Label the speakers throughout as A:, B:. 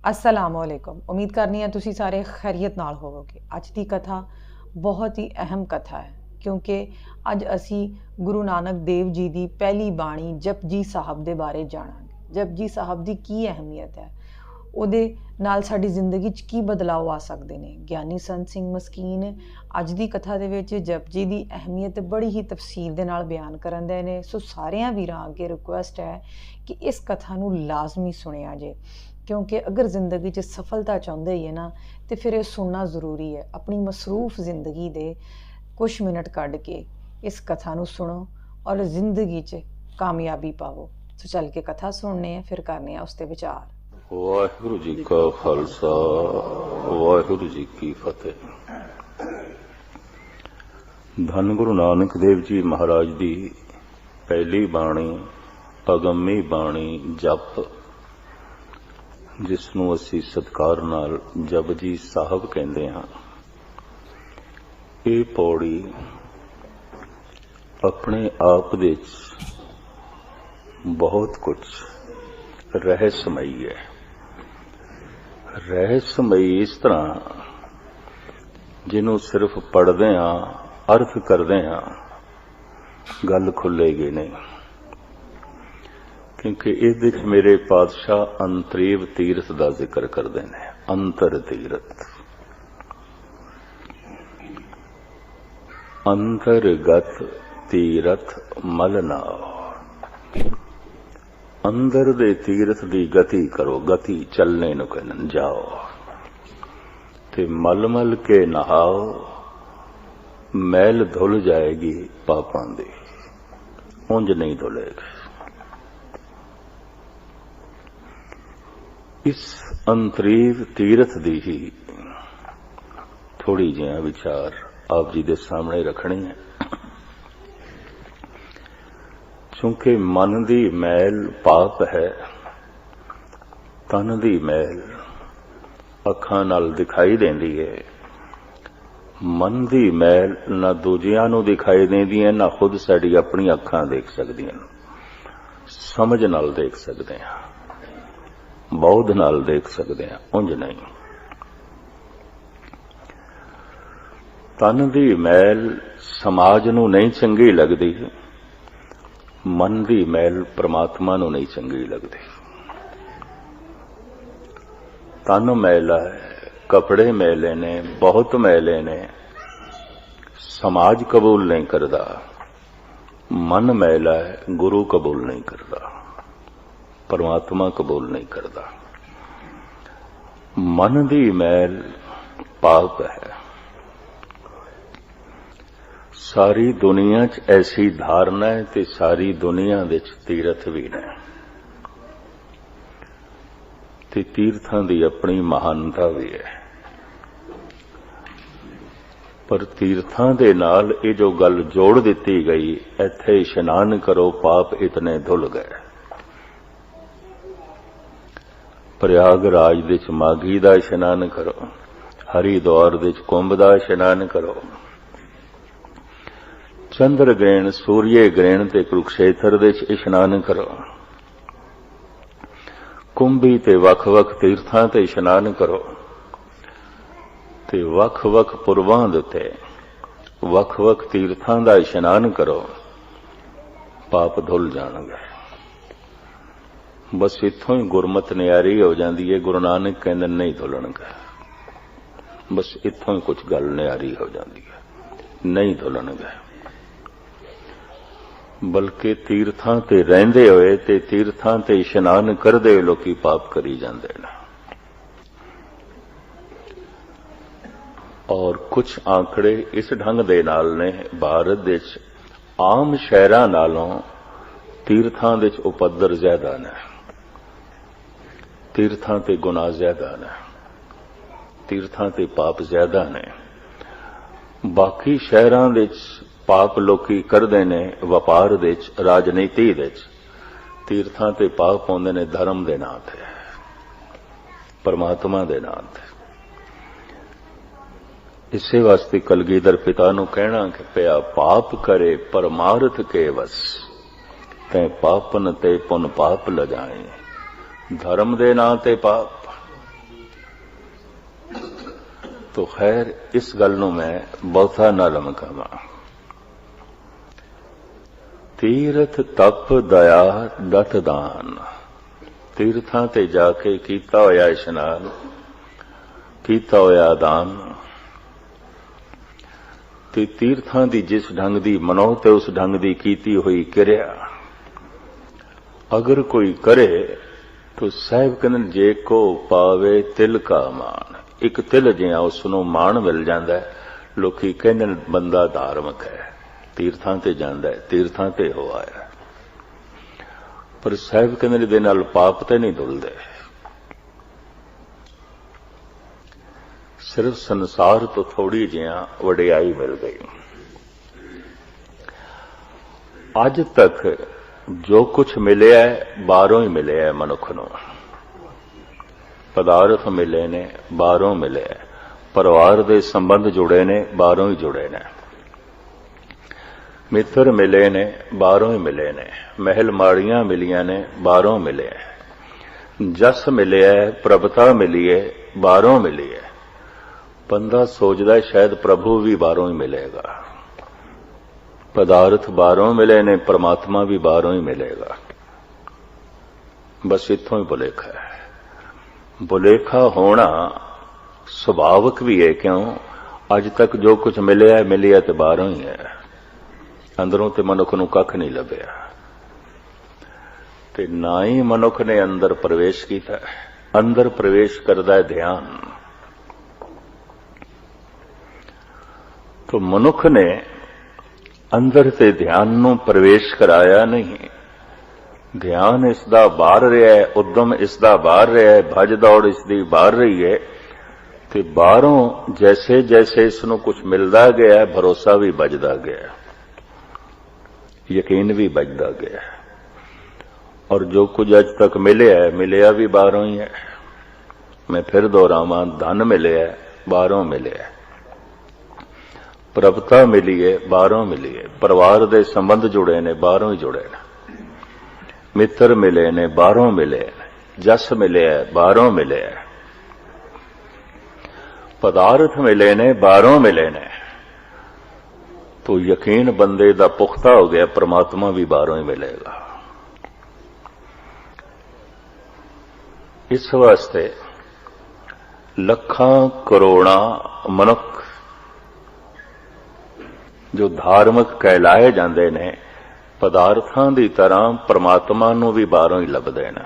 A: असलामुअलैकुम। उम्मीद करनी है तुसी सारे खैरियत नाल होवोगे। अज की कथा बहुत ही अहम कथा है क्योंकि अज असी गुरु नानक देव जी की पहली बाणी जपजी साहब के बारे जाणांगे। जपजी साहब की की अहमियत है, ਉਹਦੇ ਨਾਲ ਸਾਡੀ ਜ਼ਿੰਦਗੀ 'ਚ ਕੀ ਬਦਲਾਅ ਆ ਸਕਦੇ ਨੇ। ਗਿਆਨੀ ਸੰਤ ਸਿੰਘ ਮਸਕੀਨ ਅੱਜ ਦੀ ਕਥਾ ਦੇ ਵਿੱਚ ਜਪਜੀ ਦੀ ਅਹਿਮੀਅਤ ਬੜੀ ਹੀ ਤਫਸੀਲ ਦੇ ਨਾਲ ਬਿਆਨ ਕਰਨ ਦੇ ਨੇ। ਸੋ ਸਾਰਿਆਂ ਵੀਰਾਂ ਅੱਗੇ ਰਿਕੁਐਸਟ ਹੈ ਕਿ ਇਸ ਕਥਾ ਨੂੰ ਲਾਜ਼ਮੀ ਸੁਣਿਆ ਜੇ, क्योंकि अगर ज़िंदगी च सफलता चाहते ही है ना तो फिर ये सुनना ज़रूरी है। अपनी मसरूफ ज़िंदगी दे कुछ मिनट कढ़ के इस कथा नू सुनो और ज़िंदगी च कामयाबी पावो। तो चल के कथा सुनने हैं, फिर करने हैं उस ते विचार।
B: वाहिगुरु जी का खालसा वाहिगुरु जी की फतेह। धन गुरु नानक देव जी महाराज दी पहली बाणी अगम्मी बाणी जप, जिसनों असी सत्कार नाल जपजी साहब कहते हाँ। ये पौड़ी अपने आप दे बहुत कुछ रहस्यमयी है। रहस्यमयी इस तरह जिन्हों सिर्फ पढ़दे हाँ, अर्थ करदे हाँ, गल खुलेगी नहीं। क्योंकि इहदे च मेरे पातशाह अंतरेव तीरथ का जिक्र करते हैं। अंतर तीरथ, अंतरगत तीरथ मलनाव। अंदर दे तीरथ की गति करो, गति चलने नूं कहन जाओ, ते मल मल के नहाओ, मैल धुल जाएगी पापां दी, उंज नहीं धुलेगी। इस अंतरीव तीरथ दी ही थोड़ी जिहा विचार आप जी दे सामने रखने हैं। चूंकि मन दी मैल पाप है, तन दी मैल अखां नाल दिखाई देंदी है। मन दी मैल ना दूजियां नूं दिखाई देंदी है, ना खुद साडी अपनी अखां देख सकदियां, समझ नाल देख सकदे हां, बौद्ध नाल देख सकते हैं, उंज नहीं। तन दी मैल समाज नूं नहीं चंगी लगती, मन दी मैल परमात्मा नूं नहीं चंगी लगती। तन मैला है, कपड़े मैले ने, बहुत मैले ने, समाज कबूल नहीं करता। मन मैला है, गुरु कबूल नहीं करता, परमात्मा कबूल नहीं करता। मन दी मैल पाप है। सारी दुनिया च ऐसी धारणा है ते सारी दुनिया दे तीरथ भी ने, ते तीर्थां दी अपनी महानता भी है। पर तीर्थां दे नाल ये जो गल जोड़ दिती गई, इत्थे इशनान करो पाप इतने धुल गए। प्रयागराज दे माघी दा इशनान करो, हरिद्वार दे कुंभ दा इशनान करो, चंद्र ग्रहण सूर्य ग्रहण ते कुरुक्षेत्र दे इशनान करो, कुंभी ते वख वख तीर्थां ते इशनान करो, ते वख वख पुरवां दे वख वख तीर्थां दा इशनान करो, पाप धुल जाणगे। बस इत्थों ही गुरमत न्यारी हो जाती है। गुरु नानक कहते नहीं धुलणगे, बस इत्थों ही कुछ गल न्यारी हो जाती है, नहीं धुलणगे। बल्कि तीर्थां ते रहिंदे होए ते तीर्थां ते इशनान करदे होए लोकी पाप करी जांदे ने। और कुछ आंकड़े इस ढंग दे नाल ने, भारत दे आम शहरां नालों तीर्थां दे उपद्र ज्यादा ने, तीर्थां ते गुनाह ज्यादा ने, तीर्थां ते पाप ज्यादा ने। बाकी शहरां दे पाप लोकी करदे ने व्यापार दे, राजनीति दे, तीर्थां ते पाप होंदे ने धर्म दे नां ते, परमात्मा दे नां ते। इसे वास्ते कलगीधर पिता नूं कहना कि पिया पाप करे परमार्थ के वस, तैं पापन ते पुन पाप लगाए। धर्म दे नां ते पाप, तो खैर इस गल नूं मैं बहुता ना लमकावां। तीरथ तप दया दत दान, तीर्थां ते जाके कीता होया इशनान, कीता होया दान। ते तीर्थां दी जिस ढंग दी मनो ते उस ढंग दी कीती हुई किरिया अगर कोई करे तो साहिब कहंदे जे को पावे तिल का मान, एक तिल जिहा उसनूं मान मिल जांदा है। लोकी कहंदे बंदा धार्मिक है, तीर्थां ते जांदा है, तीर्थां ते हो आया। पर साहिब कहंदे इहदे नाल पाप ते नहीं धुलदे, सिर्फ संसार तो थोड़ी जिहा वडियाई मिल गई। अज तक जो कुछ मिलिया है बाहरों ही मिलिया है मनुख नूं। पदार्थ मिले ने बाहरों मिले, परिवार दे संबंध जुड़े ने बाहरों ही जुड़े ने, मित्र मिले ने बाहरों ही मिले ने, महल माड़ियां मिलियां ने बाहरों मिले, जस मिले है, प्रभुता मिली है बाहरों मिली है। बंदा सोचदा है शायद प्रभु भी बाहरों ही मिलेगा। पदार्थ बाहरों मिले ने, परमात्मा भी बाहरों ही मिलेगा। बस इत्थों ही भुलेखा है। भुलेखा होना सुभाविक भी है, क्यों अज तक जो कुछ मिलिया है मिलिया तो बाहरों ही है, अंदरों ते मनुख नूं कख नहीं लभ्या। ते ना ही मनुख ने अंदर प्रवेश कीता। अंदर प्रवेश करदा है ध्यान। तो मनुख ने अंदर ते ध्यान नूं प्रवेश कराया नहीं। ध्यान इसदा बाहर रहा है, उद्यम इसदा बाहर रहा है, भज दौड़ इसदी बाहर रही है। ते बाहरों जैसे जैसे इसनूं कुछ मिलदा गया है, भरोसा भी बजदा गया, यकीन भी बजदा गया। और जो कुछ अज तक मिले है मिलिया भी बाहरों ही है। मैं फिर दोहरावां, धन मिले है बाहरों मिले है, प्रभुता मिली है बाहरों मिली है, परिवार दे संबंध जुड़े ने बाहरों ही जुड़े ने, मित्र मिले ने बाहरों मिले, जस मिले है बाहरों मिले है, पदार्थ मिले ने बाहरों मिले ने। तो यकीन बंदे दा पुख्ता हो गया, परमात्मा भी बाहरों ही मिलेगा। इस वास्ते लखां करोड़ां मनुख जो धार्मिक कहलाए जाते ने, पदार्थां दी तरह परमात्मा नूं भी बाहरों ही लभदे ने।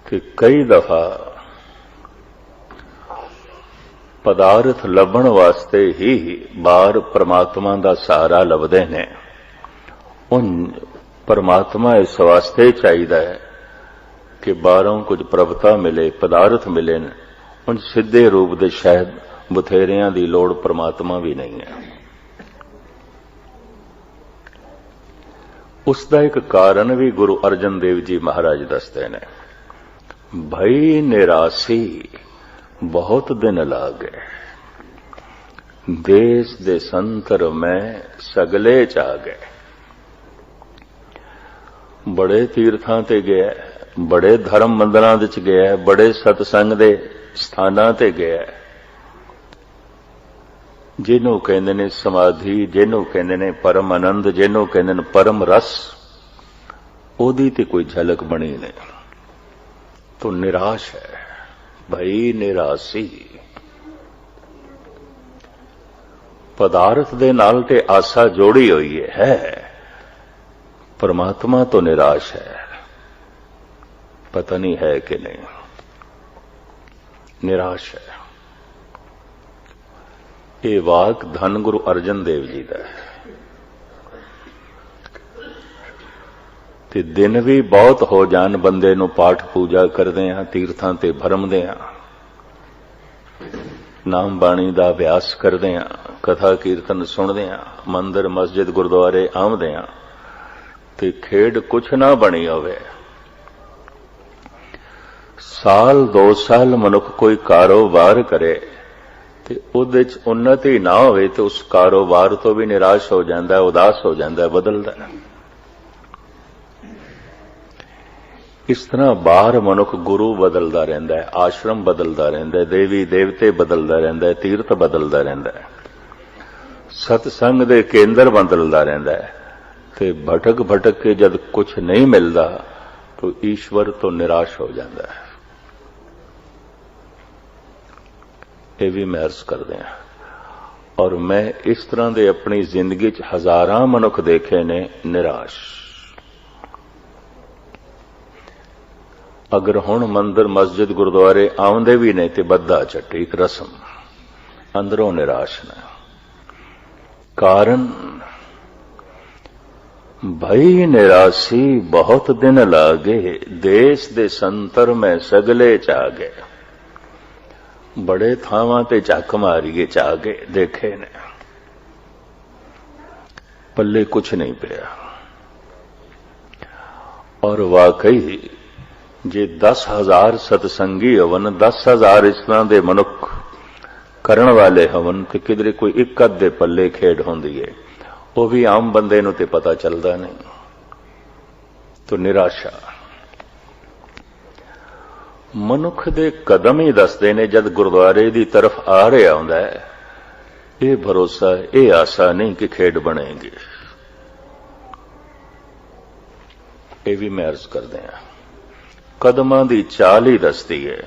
B: कि कई दफा पदार्थ लभण वास्ते ही बाहर परमात्मा दा सहारा लभदे ने। उन परमात्मा इस वास्ते चाहिदा है कि बाहरों कुछ प्रभुता मिले, पदार्थ मिले, उन सीधे रूप दे शायद बथेरियां दी लोड़ परमात्मा भी नहीं है। उसका एक कारण भी गुरु अर्जन देव जी महाराज दसते ने। भई निरासी बहुत दिन लागे, देश दे संतर में सगले जागे। बड़े तीर्थां ते गया, बड़े धर्म मंदिरां विच गया, बड़े सतसंग दे स्थानां ते गया, जिन्हों कहंदे ने समाधि, जिन्हों कहंदे ने परम आनंद, जिन्हों कहंदे ने परम रस, ओदी ते कोई झलक बनी नहीं। तो निराश है, भई निरासी। पदार्थ दे नाल ते आशा जोड़ी हुई है, परमात्मा तो निराश है। पता नहीं है कि नहीं, निराश है। ये वाक धन गुरु अर्जन देव जी का है। ते दिन भी बहुत हो जान बंदे नूं पाठ पूजा करदे हां, तीर्थां ते भरमदे हां, नाम बाणी दा अभ्यास करदे हां, कथा कीर्तन सुनदे हां, मंदिर मस्जिद गुरुद्वारे आउंदे हां, ते खेड कुछ ना बनी होवे। साल 2 साल मनुख कोई कारोबार करे ते उहदे च उन्नति ना होवे तो उस कारोबार तो भी निराश हो जाता है, उदास हो जाता है, बदलता है। इस तरह बाहर मनुख गुरु बदलता रहता है, आश्रम बदलता रहता है, देवी देवते बदलता रहता है, तीर्थ बदलता रहता है, सत्संग दे केंद्र बदलता रहता है, ते भटक भटक के जब कुछ नहीं मिलता तो ईश्वर तो निराश हो जाता है। ये भी मैं अर्ज कर दें, और मैं इस तरह दे अपनी जिंदगी च हजारां मनुख देखे ने निराश। अगर हुण मंदिर मस्जिद गुरुद्वारे आउंदे भी नहीं ते बद्दा झट्टी एक रस्म, अंदरों निराश ने। कारण भई निराशी बहुत दिन लागे, देश दे संतर में सगले चागे। बड़े थावां ते झक मारिए चागे देखे ने, पल्ले कुछ नहीं पिया। और वाकई जे 10,000 सतसंगी हवन, 10,000 इस तरह दे मनुख करण वाले हवन ते किधरे कोई एक अध दे पल्ले खेड होंदी है, वो भी आम बंदे नूं ते पता चलदा नहीं। तो निराशा मनुख दे कदम ही दसदे ने जद गुरुद्वारे दी तरफ आ रहा हुंदा है, ये भरोसा ये आशा नहीं कि खेड बनेगी। ये भी मैं अर्ज कर दें, कदमां दी चाल ही दसदी है,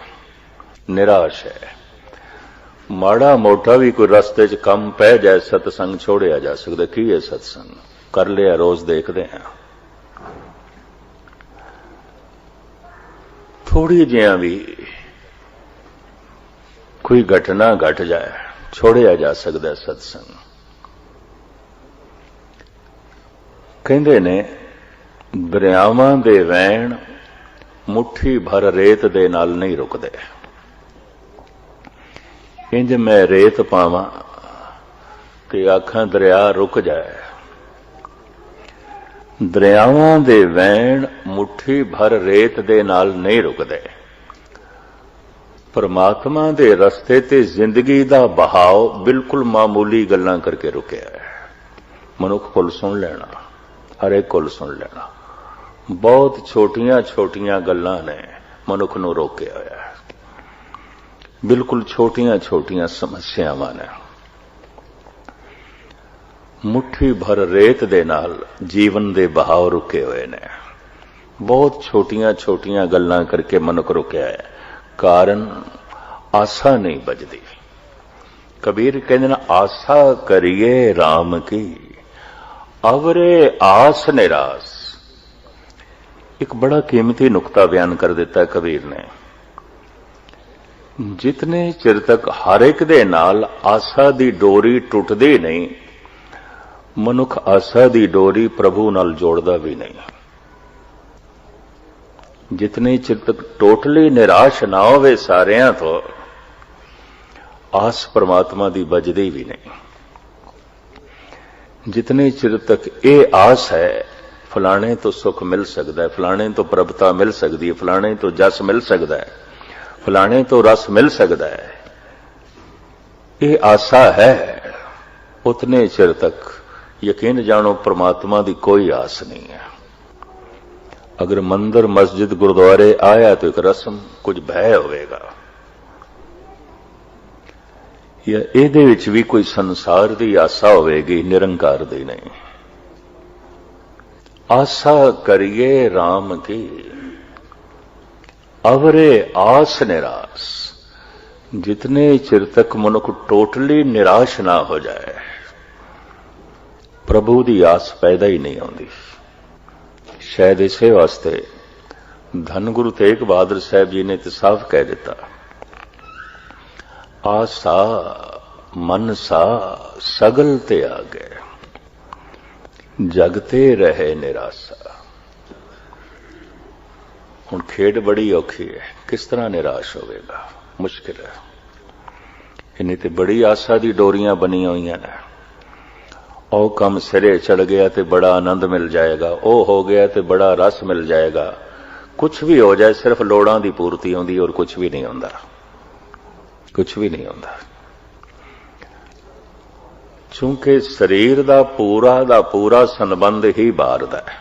B: निराश है। माड़ा मोटा भी कोई रस्ते च कम पै जाए, सतसंग छोड़िया जा सकता। की है सतसंग कर लिया, रोज देखते हैं। थोड़ी जिहा भी कोई घटना घट जाए, छोड़िया जा सकता सतसंग। कहंदे ने दरियावां दे वैण मुट्ठी भर रेत दे नाल नहीं रुकदे। इंज मैं रेत पावां ते आखां दरिया रुक जाए। दरियावां दे वैण मुट्ठी भर रेत दे नाल नहीं रुकदे। परमात्मा दे रस्ते ते जिंदगी दा बहाव बिल्कुल मामूली गल्लां करके रुकिया है। मनुख कोल सुन लेना, हर एक कोल सुन लेना, बहुत छोटियां छोटियां गल्लां ने मनुख नूं रोकिया होया है। बिल्कुल छोटियां छोटियां समस्यावां ने। मुट्ठी भर रेत दे नाल जीवन दे बहाव रुके हुए ने। बहुत छोटियां छोटियां गल्लां करके मनुख रुकिया है। कारण आशा नहीं बजदी। कबीर कहंदे ने आशा करिए राम की, अवरे आस निराश। एक बड़ा कीमती नुक्ता बयान कर देता है कबीर ने। जितने चिर तक हर एक दे नाल आशा दी डोरी टुटदी नहीं, मनुख आशा दी डोरी प्रभु नाल जोड़दा भी नहीं। जितने चिर तक टोटली निराश ना होवे सारियां तो, आस परमात्मा दी बजदी भी नहीं। जितने चिर तक ये आस है फलाने तो सुख मिल सकता है, फलाने तो प्रभुता मिल सकती है, फलाने तो जस मिल सकता है, फलाने तो रस मिल सकता है, ये आशा है, उतने चिर तक यकीन जानो परमात्मा की कोई आस नहीं है। अगर मंदिर मस्जिद गुरुद्वारे आया तो एक रस्म कुछ भय होगा, या इहदे विच भी कोई संसार की आशा होगी, निरंकार दी नहीं। आशा करिए राम की, अवरे आस निराश। जितने चिर तक मनुख टोटली निराश ना हो जाए, प्रभु की आस पैदा ही नहीं आती। शायद इसे वास्ते धन गुरु तेग बहादुर साहब जी ने तो साफ कह दिता, आसा मन सा सगल ते आ गए, जगते रहे निराशा। हुण खेड बड़ी औखी है, किस तरह निराश होगा, मुश्किल है। इन्हें तो बड़ी आशा दी डोरियां बनी हुई ने। ओ कम सिरे चढ़ गया तो बड़ा आनंद मिल जाएगा, ओ हो गया तो बड़ा रस मिल जाएगा। कुछ भी हो जाए, सिर्फ लोड़ां दी पूर्ति होंदी और कुछ भी नहीं होंदा, कुछ भी नहीं होंदा। चूंकि शरीर दा पूरा संबंध ही बाहर दा है।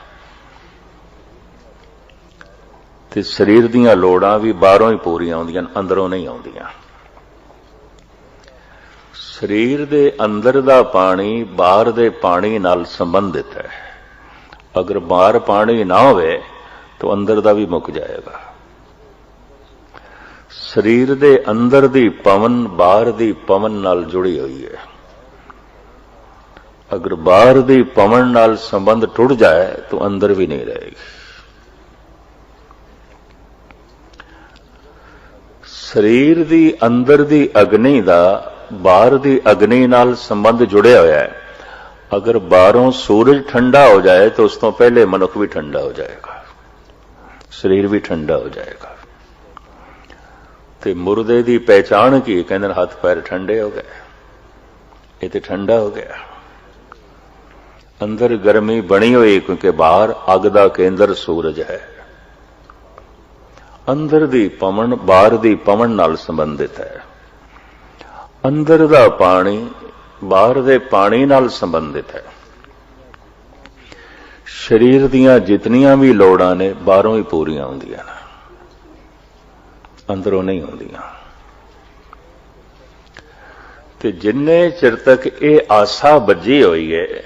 B: ਤੇ ਸਰੀਰ ਦੀਆਂ ਲੋੜਾਂ ਵੀ ਬਾਹਰੋਂ ਹੀ ਪੂਰੀਆਂ ਆਉਂਦੀਆਂ, ਅੰਦਰੋਂ ਨਹੀਂ ਆਉਂਦੀਆਂ। ਸਰੀਰ ਦੇ ਅੰਦਰ ਦਾ ਪਾਣੀ ਬਾਹਰ ਦੇ ਪਾਣੀ ਨਾਲ ਸੰਬੰਧਿਤ ਹੈ। ਅਗਰ ਬਾਹਰ ਪਾਣੀ ਨਾ ਹੋਵੇ ਤਾਂ ਅੰਦਰ ਦਾ ਵੀ ਮੁੱਕ ਜਾਏਗਾ। ਸਰੀਰ ਦੇ ਅੰਦਰ ਦੀ ਪਵਨ ਬਾਹਰ ਦੀ ਪਵਨ ਨਾਲ ਜੁੜੀ ਹੋਈ ਹੈ। ਅਗਰ ਬਾਹਰ ਦੀ ਪਵਨ ਨਾਲ ਸੰਬੰਧ ਟੁੱਟ ਜਾਏ ਤਾਂ ਅੰਦਰ ਵੀ ਨਹੀਂ ਰਹੇਗੀ। ਸਰੀਰ ਦੀ ਅੰਦਰ ਦੀ ਅਗਨੀ ਦਾ ਬਾਹਰ ਦੀ ਅਗਨੀ ਨਾਲ ਸੰਬੰਧ ਜੁੜਿਆ ਹੋਇਆ ਹੈ। ਅਗਰ ਬਾਹਰੋਂ ਸੂਰਜ ਠੰਡਾ ਹੋ ਜਾਏ ਤਾਂ ਉਸ ਤੋਂ ਪਹਿਲੇ ਮਨੁੱਖ ਵੀ ਠੰਡਾ ਹੋ ਜਾਏਗਾ, ਸਰੀਰ ਵੀ ਠੰਡਾ ਹੋ ਜਾਏਗਾ। ਤੇ ਮੁਰਦੇ ਦੀ ਪਹਿਚਾਣ ਕੀ? ਕਹਿੰਦੇ ਹੱਥ ਪੈਰ ਠੰਡੇ ਹੋ ਗਏ, ਇਹ ਤੇ ਠੰਡਾ ਹੋ ਗਿਆ। ਅੰਦਰ ਗਰਮੀ ਬਣੀ ਹੋਈ ਕਿਉਂਕਿ ਬਾਹਰ ਅੱਗ ਦਾ ਕੇਂਦਰ ਸੂਰਜ ਹੈ। ਅੰਦਰ ਦੀ ਪਵਨ ਬਾਹਰ ਦੀ ਪਵਨ ਨਾਲ ਸੰਬੰਧਿਤ ਹੈ। ਅੰਦਰ ਦਾ ਪਾਣੀ ਬਾਹਰ ਦੇ ਪਾਣੀ ਨਾਲ ਸੰਬੰਧਿਤ ਹੈ। ਸਰੀਰ ਦੀਆਂ ਜਿਤਨੀਆਂ ਵੀ ਲੋੜਾਂ ਨੇ ਬਾਹਰੋਂ ਹੀ ਪੂਰੀਆਂ ਹੁੰਦੀਆਂ ਨੇ, ਅੰਦਰੋਂ ਨਹੀਂ ਹੁੰਦੀਆਂ। ਤੇ ਜਿੰਨੇ ਚਿਰ ਤੱਕ ਇਹ ਆਸਾ ਬੱਝੀ ਹੋਈ ਹੈ,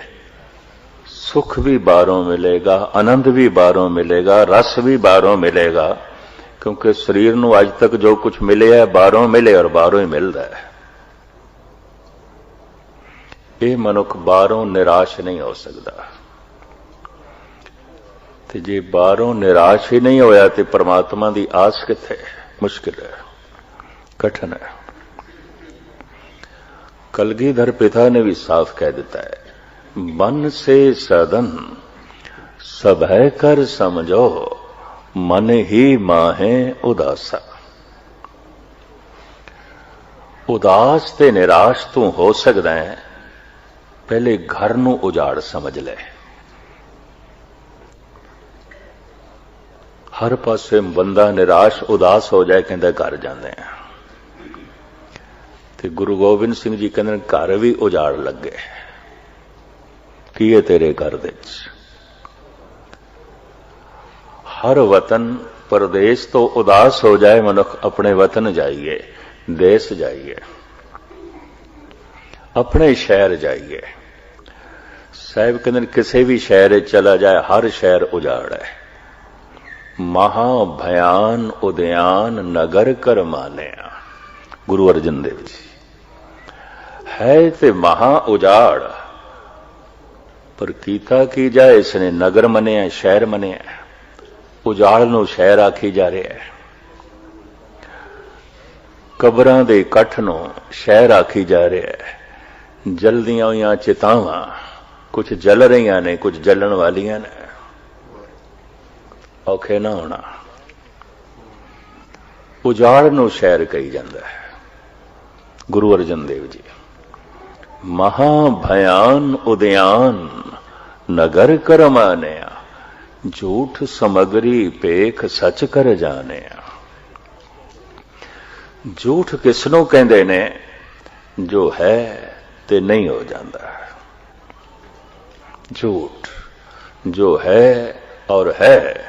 B: ਸੁਖ ਵੀ ਬਾਹਰੋਂ ਮਿਲੇਗਾ, ਆਨੰਦ ਵੀ ਬਾਹਰੋਂ ਮਿਲੇਗਾ, ਰਸ ਵੀ ਬਾਹਰੋਂ ਮਿਲੇਗਾ। ਕਿਉਂਕਿ ਸਰੀਰ ਨੂੰ ਅੱਜ ਤੱਕ ਜੋ ਕੁਝ ਮਿਲਿਆ ਬਾਹਰੋਂ ਮਿਲੇ ਔਰ ਬਾਹਰੋਂ ਹੀ ਮਿਲਦਾ ਹੈ। ਇਹ ਮਨੁੱਖ ਬਾਹਰੋਂ ਨਿਰਾਸ਼ ਨਹੀਂ ਹੋ ਸਕਦਾ। ਤੇ ਜੇ ਬਾਹਰੋਂ ਨਿਰਾਸ਼ ਹੀ ਨਹੀਂ ਹੋਇਆ ਤੇ ਪਰਮਾਤਮਾ ਦੀ ਆਸ ਕਿੱਥੇ? ਮੁਸ਼ਕਿਲ ਹੈ, ਕਠਿਨ ਹੈ। ਕਲਗੀਧਰ ਪਿਤਾ ਨੇ ਵੀ ਸਾਫ਼ ਕਹਿ ਦਿੱਤਾ ਹੈ, ਮਨ ਸੇ ਸਦਨ ਸਭ ਹੈ ਕਰ ਸਮਝੋ, ਮਨ ਹੀ ਮਾਹੇ ਉਦਾਸਾ। ਉਦਾਸ ਤੇ ਨਿਰਾਸ਼ ਤੂੰ ਹੋ ਸਕਦਾ ਹੈ, ਪਹਿਲੇ ਘਰ ਨੂੰ ਉਜਾੜ ਸਮਝ ਲੈ। ਹਰ ਪਾਸੇ ਬੰਦਾ ਨਿਰਾਸ਼ ਉਦਾਸ ਹੋ ਜਾਏ, ਕਹਿੰਦਾ ਘਰ ਜਾਂਦੇ ਆ। ਤੇ ਗੁਰੂ ਗੋਬਿੰਦ ਸਿੰਘ ਜੀ ਕਹਿੰਦੇ ਘਰ ਵੀ ਉਜਾੜ ਲੱਗੇ। ਕੀ ਹੈ ਤੇਰੇ ਘਰ ਦੇ ਵਿੱਚ? ਹਰ ਵਤਨ ਪਰਦੇਸ ਤੋਂ ਉਦਾਸ ਹੋ ਜਾਏ ਮਨੁੱਖ, ਆਪਣੇ ਵਤਨ ਜਾਈਏ, ਦੇਸ਼ ਜਾਈਏ, ਆਪਣੇ ਸ਼ਹਿਰ ਜਾਈਏ। ਸਾਹਿਬ ਕਹਿੰਦੇ ਕਿਸੇ ਵੀ ਸ਼ਹਿਰ ਚਲਾ ਜਾਏ, ਹਰ ਸ਼ਹਿਰ ਉਜਾੜ ਹੈ। ਮਹਾ ਭਿਆਨ ਉਦਿਆਨ ਨਗਰ ਕਰ ਮਾਨਿਆ, ਗੁਰੂ ਅਰਜਨ ਦੇਵ ਜੀ। ਹੈ ਤੇ ਮਹਾ ਉਜਾੜ, ਪਰ ਕੀਤਾ ਕੀ ਜਾਏ, ਇਸਨੇ ਨਗਰ ਮੰਨਿਆ, ਸ਼ਹਿਰ ਮੰਨਿਆ। ਉਜਾੜ ਨੂੰ ਸ਼ਹਿਰ ਆਖੀ ਜਾ ਰਿਹਾ ਹੈ, ਕਬਰਾਂ ਦੇ ਇਕੱਠ ਨੂੰ ਸ਼ਹਿਰ ਆਖੀ ਜਾ ਰਿਹਾ ਹੈ। ਜਲਦੀਆਂ ਹੋਈਆਂ ਚਿਤਾਵਾਂ ਕੁਝ ਜਲ ਰਹੀਆਂ ਨੇ, ਕੁਝ ਜਲਣ ਵਾਲੀਆਂ ਨੇ। ਔਖੇ ਨਾ ਹੋਣਾ। ਉਜਾੜ ਨੂੰ ਸ਼ਹਿਰ ਕਹੀ ਜਾਂਦਾ ਹੈ। ਗੁਰੂ ਅਰਜਨ ਦੇਵ ਜੀ, ਮਹਾ ਭਿਆਨ ਉਦਿਆਨ ਨਗਰ ਕਰ ਮਾਨਿਆ, ਝੂਠ ਸਮਗਰੀ ਪੇਖ ਸੱਚ ਕਰ ਜਾਣਿਆ। ਝੂਠ ਕਿਸ ਨੂੰ ਕਹਿੰਦੇ ਨੇ? ਜੋ ਹੈ ਤੇ ਨਹੀਂ ਹੋ ਜਾਂਦਾ। ਝੂਠ ਜੋ ਹੈ ਔਰ ਹੈ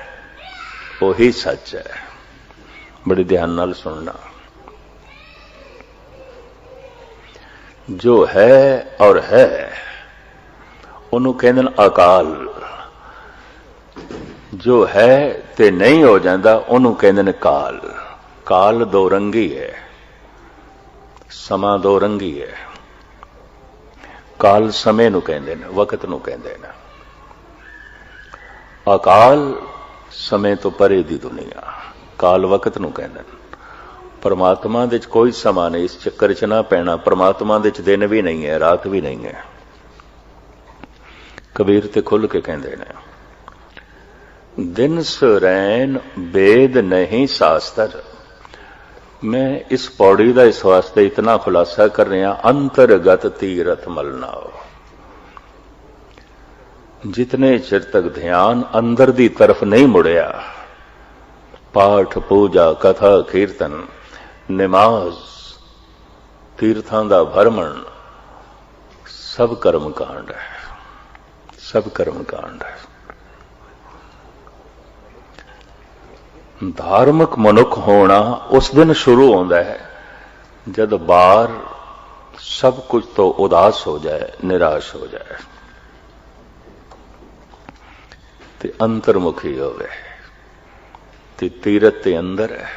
B: ਉਹੀ ਸੱਚ ਹੈ। ਬੜੇ ਧਿਆਨ ਨਾਲ ਸੁਣਨਾ। ਜੋ ਹੈ ਔਰ ਹੈ ਉਹਨੂੰ ਕਹਿੰਦੇ ਨੇ ਅਕਾਲ। ਜੋ ਹੈ ਤੇ ਨਹੀਂ ਹੋ ਜਾਂਦਾ ਉਹਨੂੰ ਕਹਿੰਦੇ ਨੇ ਕਾਲ। ਕਾਲ ਦੋ ਰੰਗੀ ਹੈ, ਸਮਾਂ ਦੋ ਰੰਗੀ ਹੈ। ਕਾਲ ਸਮੇਂ ਨੂੰ ਕਹਿੰਦੇ ਨੇ, ਵਕਤ ਨੂੰ ਕਹਿੰਦੇ ਨੇ। ਅਕਾਲ ਸਮੇਂ ਤੋਂ ਪਰੇ ਦੀ ਦੁਨੀਆ, ਕਾਲ ਵਕਤ ਨੂੰ ਕਹਿੰਦੇ ਨੇ। ਪਰਮਾਤਮਾ ਦੇ ਵਿੱਚ ਕੋਈ ਸਮਾਂ ਨਹੀਂ, ਇਸ ਚੱਕਰ 'ਚ ਨਾ ਪੈਣਾ। ਪਰਮਾਤਮਾ ਦੇ ਵਿੱਚ ਦਿਨ ਵੀ ਨਹੀਂ ਹੈ, ਰਾਤ ਵੀ ਨਹੀਂ ਹੈ। ਕਬੀਰ ਤੇ ਖੁੱਲ ਕੇ ਕਹਿੰਦੇ ਨੇ, ਦਿਨ ਸੁਰੈਨ ਬੇਦ ਨਹੀਂ ਸਾਸਤਰ। ਮੈਂ ਇਸ ਪੌੜੀ ਦਾ ਇਸ ਵਾਸਤੇ ਇਤਨਾ ਖੁਲਾਸਾ ਕਰ ਰਿਹਾ, ਅੰਤਰਗਤ ਤੀਰਥ ਮਲਨਾਓ। ਜਿਤਨੇ ਚਿਰ ਤੱਕ ਧਿਆਨ ਅੰਦਰ ਦੀ ਤਰਫ ਨਹੀਂ ਮੁੜਿਆ, ਪਾਠ ਪੂਜਾ ਕਥਾ ਕੀਰਤਨ ਨਮਾਜ਼ ਤੀਰਥਾਂ ਦਾ ਭਰਮਣ ਸਭ ਕਰਮ ਕਾਂਡ ਹੈ, ਸਭ ਕਰਮ ਕਾਂਡ ਹੈ। ਧਾਰਮਿਕ ਮਨੁੱਖ ਹੋਣਾ ਉਸ ਦਿਨ ਸ਼ੁਰੂ ਹੁੰਦਾ ਹੈ ਜਦ ਬਾਹਰ ਸਭ ਕੁਝ ਤੋਂ ਉਦਾਸ ਹੋ ਜਾਏ, ਨਿਰਾਸ਼ ਹੋ ਜਾਏ ਤੇ ਅੰਤਰਮੁਖੀ ਹੋਵੇ ਤੇ ਤੀਰਥ ਦੇ ਅੰਦਰ ਹੈ।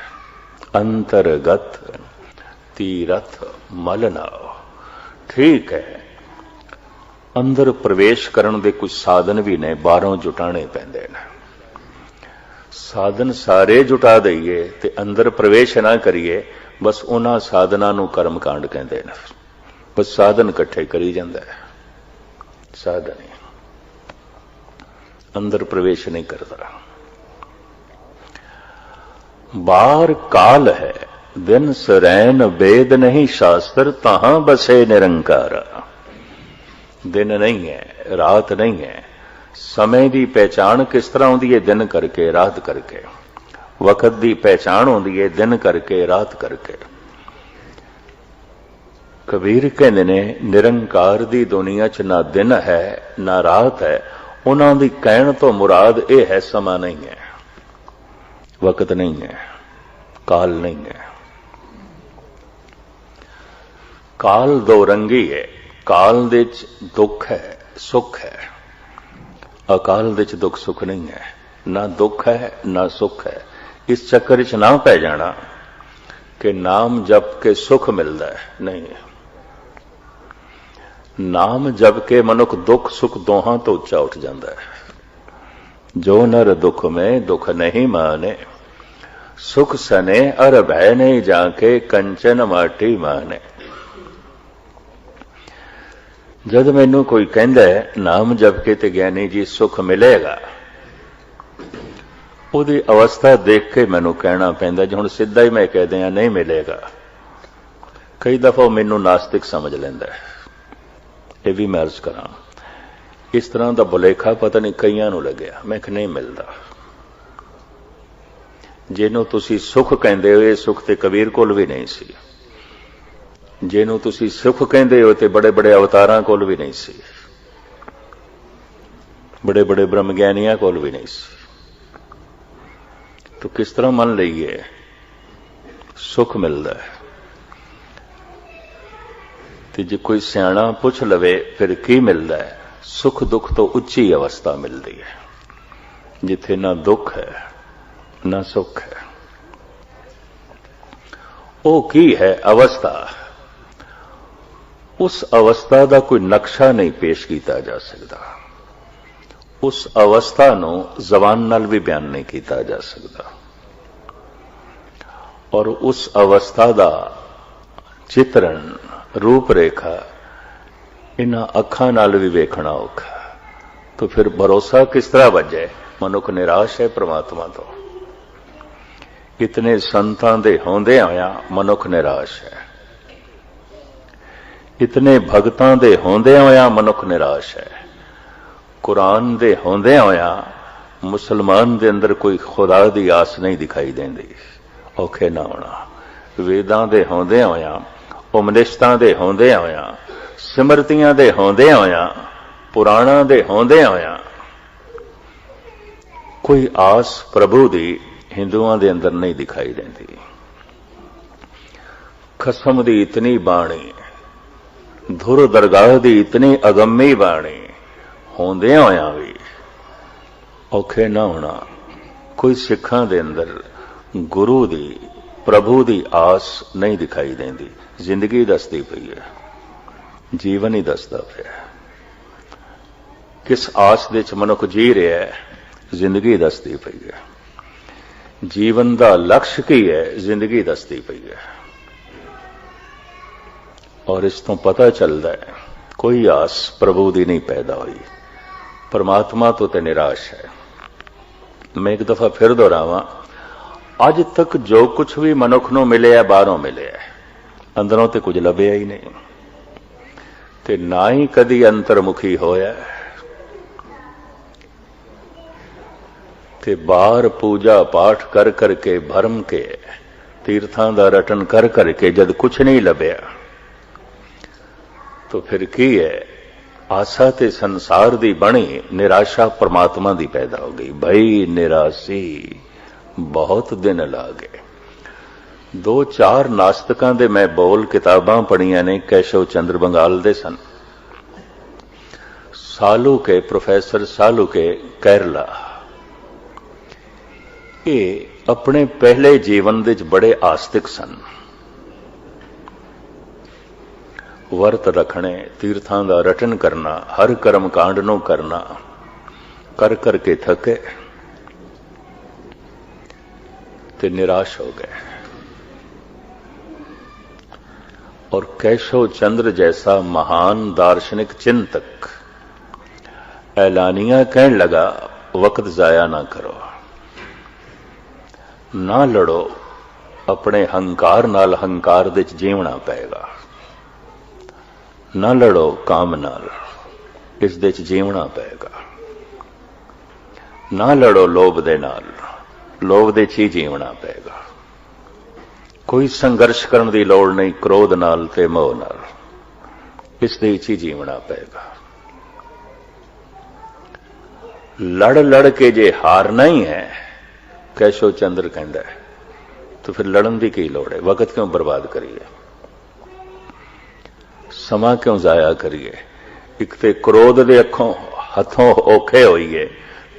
B: ਅੰਤਰਗਤ ਤੀਰਥ ਮਲ ਨਾਉ। ਠੀਕ ਹੈ, ਅੰਦਰ ਪ੍ਰਵੇਸ਼ ਕਰਨ ਦੇ ਕੁਝ ਸਾਧਨ ਵੀ ਨੇ, ਬਾਹਰੋਂ ਜੁਟਾਣੇ ਪੈਂਦੇ ਨੇ। ਸਾਧਨ ਸਾਰੇ ਜੁਟਾ ਦਈਏ ਤੇ ਅੰਦਰ ਪ੍ਰਵੇਸ਼ ਨਾ ਕਰੀਏ, ਬਸ ਉਹਨਾਂ ਸਾਧਨਾਂ ਨੂੰ ਕਰਮ ਕਾਂਡ ਕਹਿੰਦੇ ਨੇ। ਬਸ ਸਾਧਨ ਇਕੱਠੇ ਕਰੀ ਜਾਂਦਾ ਹੈ, ਸਾਧਨ ਹੀ ਅੰਦਰ ਪ੍ਰਵੇਸ਼ ਨਹੀਂ ਕਰਦਾ। ਬਾਹਰ ਕਾਲ ਹੈ, ਦਿਨ ਸਰੈਨ ਵੇਦ ਨਹੀਂ ਸ਼ਾਸਤਰ, ਤਹਾਂ ਬਸੇ ਨਿਰੰਕਾਰ। ਦਿਨ ਨਹੀਂ ਹੈ, ਰਾਤ ਨਹੀਂ ਹੈ। ਸਮੇਂ ਦੀ ਪਹਿਚਾਣ ਕਿਸ ਤਰ੍ਹਾਂ ਹੁੰਦੀ ਹੈ? ਦਿਨ ਕਰਕੇ, ਰਾਤ ਕਰਕੇ। ਵਕਤ ਦੀ ਪਹਿਚਾਣ ਹੁੰਦੀ ਹੈ ਦਿਨ ਕਰਕੇ, ਰਾਤ ਕਰਕੇ। ਕਬੀਰ ਕਹਿੰਦੇ ਨੇ ਨਿਰੰਕਾਰ ਦੀ ਦੁਨੀਆ 'ਚ ਨਾ ਦਿਨ ਹੈ ਨਾ ਰਾਤ ਹੈ। ਉਹਨਾਂ ਦੀ ਕਹਿਣ ਤੋਂ ਮੁਰਾਦ ਇਹ ਹੈ ਸਮਾਂ ਨਹੀਂ ਹੈ, ਵਕਤ ਨਹੀਂ ਹੈ, ਕਾਲ ਨਹੀਂ ਹੈ। ਕਾਲ ਦੋ ਰੰਗੀ ਹੈ। ਕਾਲ ਦੇ ਵਿੱਚ ਦੁੱਖ ਹੈ, ਸੁੱਖ ਹੈ। ਅਕਾਲ ਦੇ ਵਿੱਚ ਦੁੱਖ ਸੁੱਖ ਨਹੀਂ ਹੈ, ਨਾ ਦੁੱਖ ਹੈ ਨਾ ਸੁੱਖ ਹੈ। ਇਸ ਚੱਕਰ 'ਚ ਨਾ ਪੈ ਜਾਣਾ ਕਿ ਨਾਮ ਜਪ ਕੇ ਸੁੱਖ ਮਿਲਦਾ ਹੈ, ਨਹੀਂ। ਨਾਮ ਜਪ ਕੇ ਮਨੁੱਖ ਦੁੱਖ ਸੁੱਖ ਦੋਹਾਂ ਤੋਂ ਉੱਚਾ ਉੱਠ ਜਾਂਦਾ ਹੈ। ਜੋ ਨਰ ਦੁੱਖ ਮੈਂ ਦੁੱਖ ਨਹੀਂ ਮਾਨੇ, ਸੁਖ ਸਨੇ ਅਰ ਭੈ ਨਹੀਂ ਜਾ ਕੇ ਕੰਚਨ ਮਾਟੀ ਮਾਨੇ। ਜਦ ਮੈਨੂੰ ਕੋਈ ਕਹਿੰਦਾ ਨਾਮ ਜਪ ਕੇ ਤੇ ਗਿਆਨੀ ਜੀ ਸੁਖ ਮਿਲੇਗਾ, ਉਹਦੀ ਅਵਸਥਾ ਦੇਖ ਕੇ ਮੈਨੂੰ ਕਹਿਣਾ ਪੈਂਦਾ। ਜੇ ਹੁਣ ਸਿੱਧਾ ਹੀ ਮੈਂ ਕਹਿ ਦਿਆਂ ਨਹੀਂ ਮਿਲੇਗਾ, ਕਈ ਦਫਾ ਉਹ ਮੈਨੂੰ ਨਾਸਤਿਕ ਸਮਝ ਲੈਂਦਾ ਹੈ। ਇਹ ਵੀ ਮੈਂ ਅਰਜ਼ ਕਰਾਂ, ਇਸ ਤਰ੍ਹਾਂ ਦਾ ਭੁਲੇਖਾ ਪਤਾ ਨਹੀਂ ਕਈਆਂ ਨੂੰ ਲੱਗਿਆ। ਮੈਂ ਕਿ ਨਹੀਂ ਮਿਲਦਾ। ਜਿਹਨੂੰ ਤੁਸੀਂ ਸੁਖ ਕਹਿੰਦੇ ਹੋ, ਇਹ ਸੁਖ ਤੇ ਕਬੀਰ ਕੋਲ ਵੀ ਨਹੀਂ ਸੀ। ਜਿਹਨੂੰ ਤੁਸੀਂ ਸੁਖ ਕਹਿੰਦੇ ਹੋ ਤੇ ਬੜੇ ਬੜੇ ਅਵਤਾਰਾਂ ਕੋਲ ਵੀ ਨਹੀਂ ਸੀ, ਬੜੇ ਬੜੇ ਬ੍ਰਹਮ ਗਿਆਨੀਆਂ ਕੋਲ ਵੀ ਨਹੀਂ ਸੀ। तो किस तरह मन लईए सुख मिलता है। तो जे कोई सियाणा पुछ लवे फिर की मिलता है? सुख दुख तो उच्ची अवस्था मिलती है, जिथे ना दुख है ना सुख है। वो की है अवस्था, उस अवस्था का कोई नक्शा नहीं पेश किया जा सकता, उस अवस्था नू जबान नाल भी बयान नहीं किया जा सकता, और उस अवस्था का चित्रण रूप रेखा इन्हां अखां नाल भी वेखना औखा। तो फिर भरोसा किस तरह वजे? मनुख निराश है परमात्मा तो। इतने संतां दे होंदे होया मनुख निराश है, इतने भगतां दे होंदे होया मनुख निराश है, कुरान दे होंदे होया मुसलमान दे अंदर कोई खुदा दी आस नहीं दिखाई देंदी, औखे ना होना। वेदां दे होंदे होया, उपनिषदां दे होंदे होया, सिमरतियां दे होंदे होया, पुराणां दे होंदे होया कोई आस प्रभु दी हिंदुआं दे अंदर नहीं दिखाई देंदी। खसम दी इतनी बाणी, धुर दरगाह दी इतनी अगम्मी बाणी होंदे होया भी औखे ना होना। कोई सिखां दे अंदर गुरु दी प्रभु दी आस नहीं दिखाई देंदी। जिंदगी दसदी पई है, जीवन ही दसदा पिया। किस आस दे च मनुख जी रहा है? जिंदगी दसदी पई है। जीवन दा लक्ष्य की है? जिंदगी दसदी पई है। और इस तो पता चलता है कोई आस प्रभु दी नहीं पैदा हुई, परमात्मा तो ते निराश है। मैं एक दफा फिर दोहरावां, अज तक जो कुछ भी मनुख नूं मिले है बाहरों मिले है, अंदरों ते कुछ लभ्या ही नहीं, ते ना ही कदी अंतर्मुखी होया। ते बाहर पूजा पाठ कर करके भरम के तीर्थां दा रटन कर करके जद कुछ नहीं लभ्या तो फिर की है? आशा ते संसार दी बनी, निराशा परमात्मा दी पैदा हो गई। भई निराशी बहुत दिन ला गए। 2-4 नास्तिकां दे मैं बोल किताबां पढ़ियां ने, कैशव चंद्र बंगाल दे सन, सालू के प्रोफैसर सालू के केरला, ये अपने पहले जीवन दे बड़े आस्तिक सन। वर्त रखने, तीर्थां दा रटन करना, हर कर्म कांड नूं करना, कर करके थके ते निराश हो गए। और केशव चंद्र जैसा महान दार्शनिक चिंतक ऐलानिया कहने लगा, वक्त जाया ना करो, ना लड़ो, अपने हंकार नाल हंकार दे जीवना पेगा, ना लड़ो काम नाल, इस दे जीवना पेगा, ना लड़ो लोभ दे नाल, लोभ दे ची जीवना पेगा, कोई संघर्ष करने की लोड़ नहीं क्रोध नाल ते मोह नाल, इस दे ची जीवना पेगा। लड़ लड़ के जे हारना ही है, केशव चंद्र कहता है, तो फिर लड़न की की लोड़ है, वक्त क्यों बर्बाद करिए, समा क्यों जाया करिए। एक ते क्रोध दे अखों हथों औखे होइए,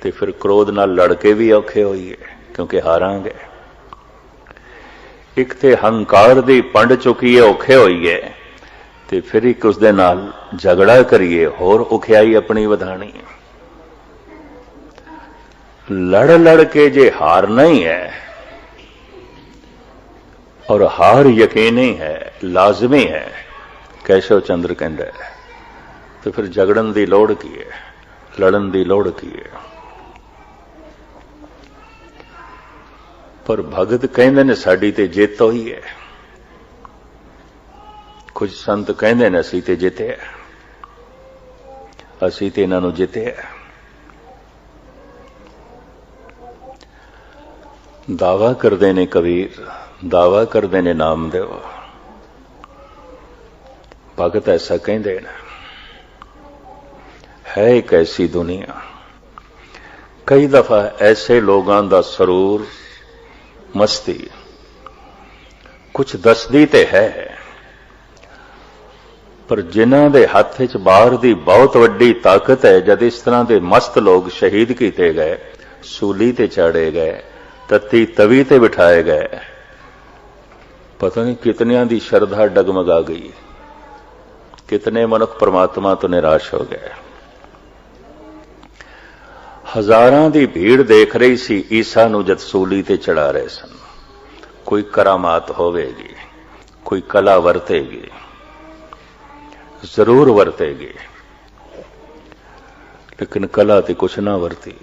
B: ते फिर क्रोध नाल लड़के भी औखे होइए, क्योंकि हारांगे। एक ते हंकार दी पंड चुकीए औखे होइए, ते फिर एक उस दे नाल झगड़ा करिए, होर औखियाई अपनी वधानी। लड़ लड़ के जे हारना ही है, और हार यकीनी है, लाजमी है, केशव चंद्र कहता है, तो फिर झगड़न की लोड़ की है, लड़न की लोड़ की है। पर भगत कहते ने साडी ते जित होई है, कुछ संत कहते ने असी ते जिते है, असी ते इन्हां नूं जिते है। दावा करते ने कबीर, दावा करते ने नामदेव, भगत ऐसा कहते हैं। है एक ऐसी दुनिया, कई दफा ऐसे लोगों का सरूर मस्ती कुछ दसदी ते है, पर जिन्हां दे हथ च बाहर दी बहुत वड्डी ताकत है। जद इस तरह के मस्त लोग शहीद किए गए, सूली ते चाड़े गए, तत्ती तवी ते बिठाए गए, पता नहीं कितनियां दी श्रद्धा डगमगा गई, कितने मनुख परमात्मा तो निराश हो गए। हजारां दी भीड़ देख रही सी ईसा नूं जद सूली ते चढ़ा रहे सन। कोई करामात होवेगी, कोई कला वरतेगी, जरूर वरतेगी, लेकिन कला ते कुछ ना वरती।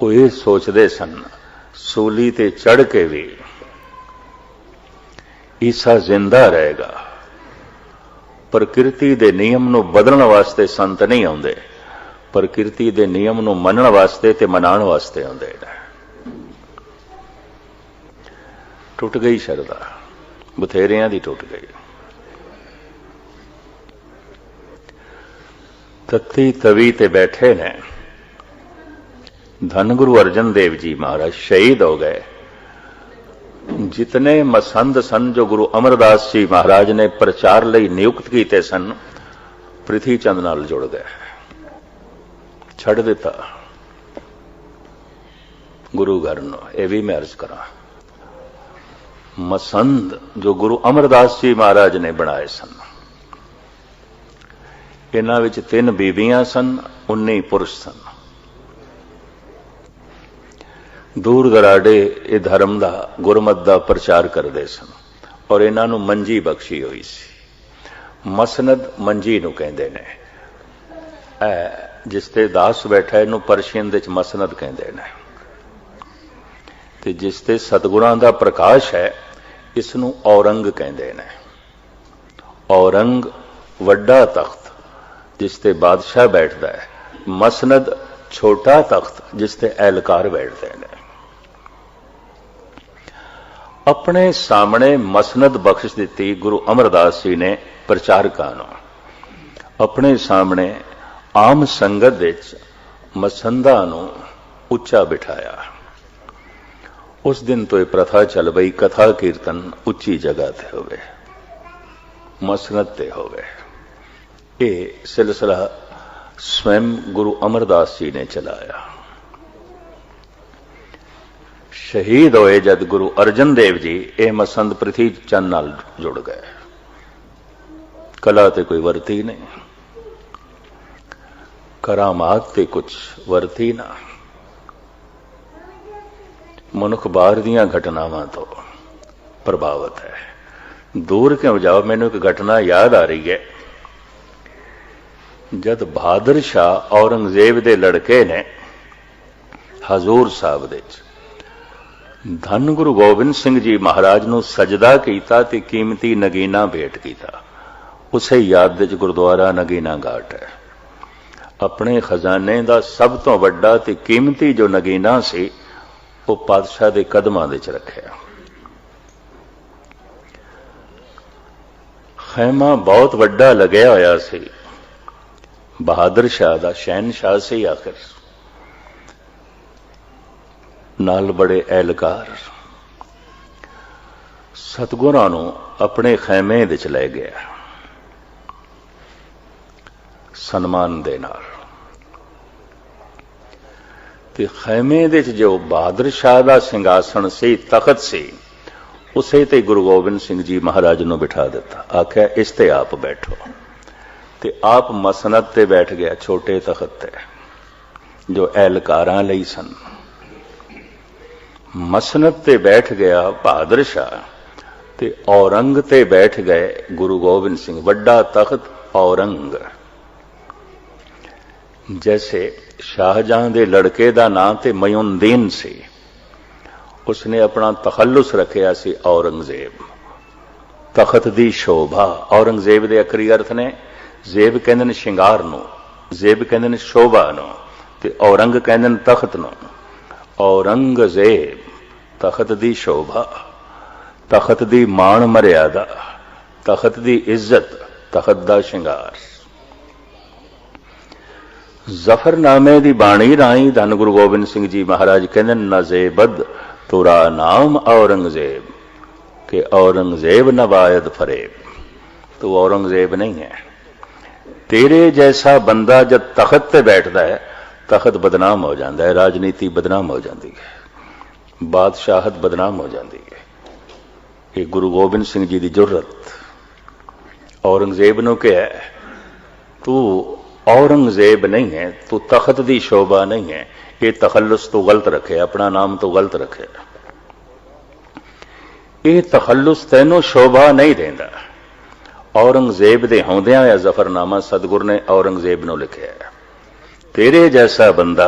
B: वो ये सोचते सन सूली ते चढ़ के भी ईसा जिंदा रहेगा। प्रकृति दे नियम नूं बदलण वास्ते संत नहीं आउंदे, प्रकृति दे नियम नूं मनण वास्ते ते मनाण वास्ते आउंदे। टुट गई श्रद्धा, बथेरियां दी टुट गई। तत्ती तवी ते बैठे ने। धन गुरु अर्जन देव जी महाराज शहीद हो गए। जितने मसंद सन जो गुरु अमरदास जी महाराज ने प्रचार लई नियुक्त किए सन, पृथ्वी चंद नाल जुड़ गए, छड़ दिता गुरु घर नूं। यह भी मैं अर्ज करा, मसंद जो गुरु अमरदास जी महाराज ने बनाए सन, इन्हां विच 3 बीबियां सन, 19 पुरुष सन। दूर दराडे ये धर्म का गुरमत का प्रचार करते सन, और इन्हां नूं मंजी बख्शी हुई सी। मसनद मंजी नूं कहंदे ने। जिसते दास बैठा इनू परशियन दे मसनद कहंदे ने। ते जिसते सतगुणां दा प्रकाश है इसनू औरंग कहंदे ने। औरंग वड्डा तख्त जिसते बादशाह बैठदा है, मसनद छोटा तख्त जिसते एहलकार बैठते हैं। अपने सामने मसनद बख्श दी गुरु अमरदास जी ने प्रचारकां नूं। अपने सामने आम संगत विच मसंदा नूं ਉੱਚਾ ਬਿਠਾਇਆ। ਉਸ ਦਿਨ ਤੋਂ ਇਹ ਪ੍ਰਥਾ ਚੱਲ ਪਈ, ਕਥਾ ਕੀਰਤਨ ਉੱਚੀ ਜਗ੍ਹਾ ਤੇ ਹੋਵੇ, ਮਸਨਦ ਤੇ ਹੋਵੇ। ਇਹ ਸਿਲਸਿਲਾ स्वयं गुरु अमरदास जी ने चलाया। शहीद होए जद गुरु अर्जन देव जी, ये मसंद पृथ्वी चंद नाल जुड़ गए। कला ते कोई वरती नहीं, करामात ते कुछ वरती ना। मनुख बाहर दियां घटनावां तो प्रभावित है। दूर क्यों जाओ, मैनू एक घटना याद आ रही है। जद बहादुर शाह औरंगजेब दे लड़के ने हजूर साहब दे धन गुरु गोबिंद सिंह जी महाराज नूं सजदा कीता ते कीमती नगीना भेंट कीता। उसे याद दे गुरुद्वारा नगीना घाट है। अपने खजाने दा सब तो वड्डा ते कीमती जो नगीना सी वो पातशाह दे कदमां दे च रखिया। खैमा बहुत वड्डा लगया होया सी। बहादुर शाह दा शहनशाह से आखिर नाल बड़े एहलकार सतगुरां नूं अपने खैमे दे च लै गया सन्मान दे नाल। ते खैमे दे च जो बहादुर शाह दा सिंघासन सी, तखत सी, उसे ते गुरु गोबिंद सिंह जी महाराज नूं बिठा दिता। आख्या इस ते आप बैठो। ते आप मसनद ते बैठ गया, छोटे तखत ते जो एहलकारां लई सन। मसनद ते बैठ गया बहादुर शाह ते औरंग ते बैठ गए गुरु गोबिंद सिंह। वड्डा तखत औरंग। जैसे शाहजहां दे लड़के दा नाम ते मयूनदीन सी, उसने अपना तखल्लुस रखिया सी औरंगजेब। तखत दी शोभा। औरंगजेब दे अखरी अर्थ ने जेब कहंदे ने शिंगार नूं, जेब कहंदे ने शोभा नूं, ते औरंग कहंदे ने तखत नूं। औरंगजेब तखत दी शोभा, तखत दी मान मर्यादा, तखत दी इज्जत, तखत दा शिंगार। जफरनामे दी बाणी राई धन गुरु गोबिंद सिंह जी महाराज कहंदे नजेबद तुरा नाम औरंगजेब, के औरंगजेब नवायद फरेब। तो औरंगजेब नहीं है। तेरे जैसा बंदा जब तखत ते बैठता है, तखत बदनाम हो जाता है, राजनीति बदनाम हो जाती है, बादशाहत बदनाम हो जाती है। ये गुरु गोबिंद सिंह जी की जुर्रत। औरंगजेब नूं कहा तू औरंगजेब नहीं है, तू तखत दी शोभा नहीं है, ये तखल्लुस तो गलत रखे, अपना नाम तो गलत रखे। ये तखल्लुस तैनों शोभा नहीं देंदा। औरंगजेब दे होंदियां या जफरनामा सतगुर ने औरंगजेब नूं लिखिया है। तेरे जैसा बंदा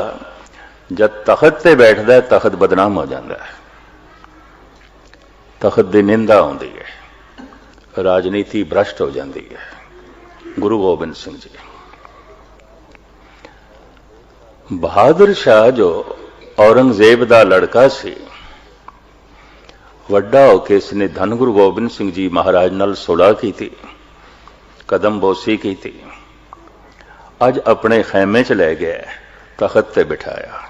B: जब तखत ते बैठदा है, तखत बदनाम हो जाता है, तखत दी निंदा आउंदी है, राजनीति भ्रष्ट हो जाती है। गुरु गोबिंद सिंह जी बहादुर शाह जो औरंगजेब दा लड़का सी, वड्डा होके इसने धन गुरु गोबिंद सिंह जी महाराज नाल सुलह की थी, कदम बोसी की थी। अज अपने खैमे च लै गया, तखत ते बिठाया,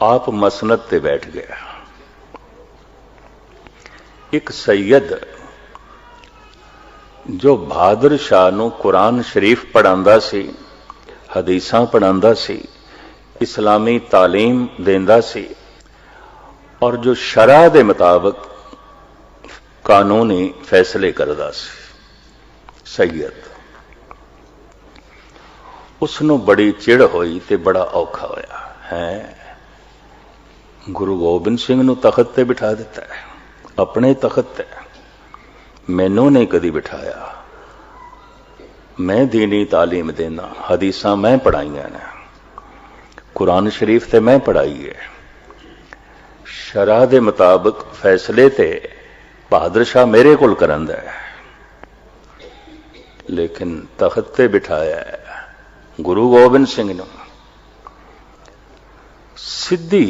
B: आप मसनद ते बैठ गया। एक सैयद जो बहादुर शाह नूं कुरान शरीफ पढ़ांदा सी, हदीसां पढ़ांदा सी, इस्लामी तालीम देंदा सी, और जो शरा दे मुताबिक कानूनी फैसले करदा सी, सैयद उसनों बड़ी चिड़ होई ते बड़ा औखा होया है। गुरु गोबिंद सिंह नूं तखत ते बिठा दिता है, अपने तखत ते, मैनू नहीं कदी बिठाया। मैं दीनी तालीम देना, हदीसां मैं पढ़ाइयां ने, कुरान शरीफ ते मैं पढ़ाई है, शरा दे मुताबिक फैसले ते बहादुर शाह मेरे कोल करंदा है, लेकिन तखत ते बिठाया है गुरु गोबिंद सिंह नूं। सीधी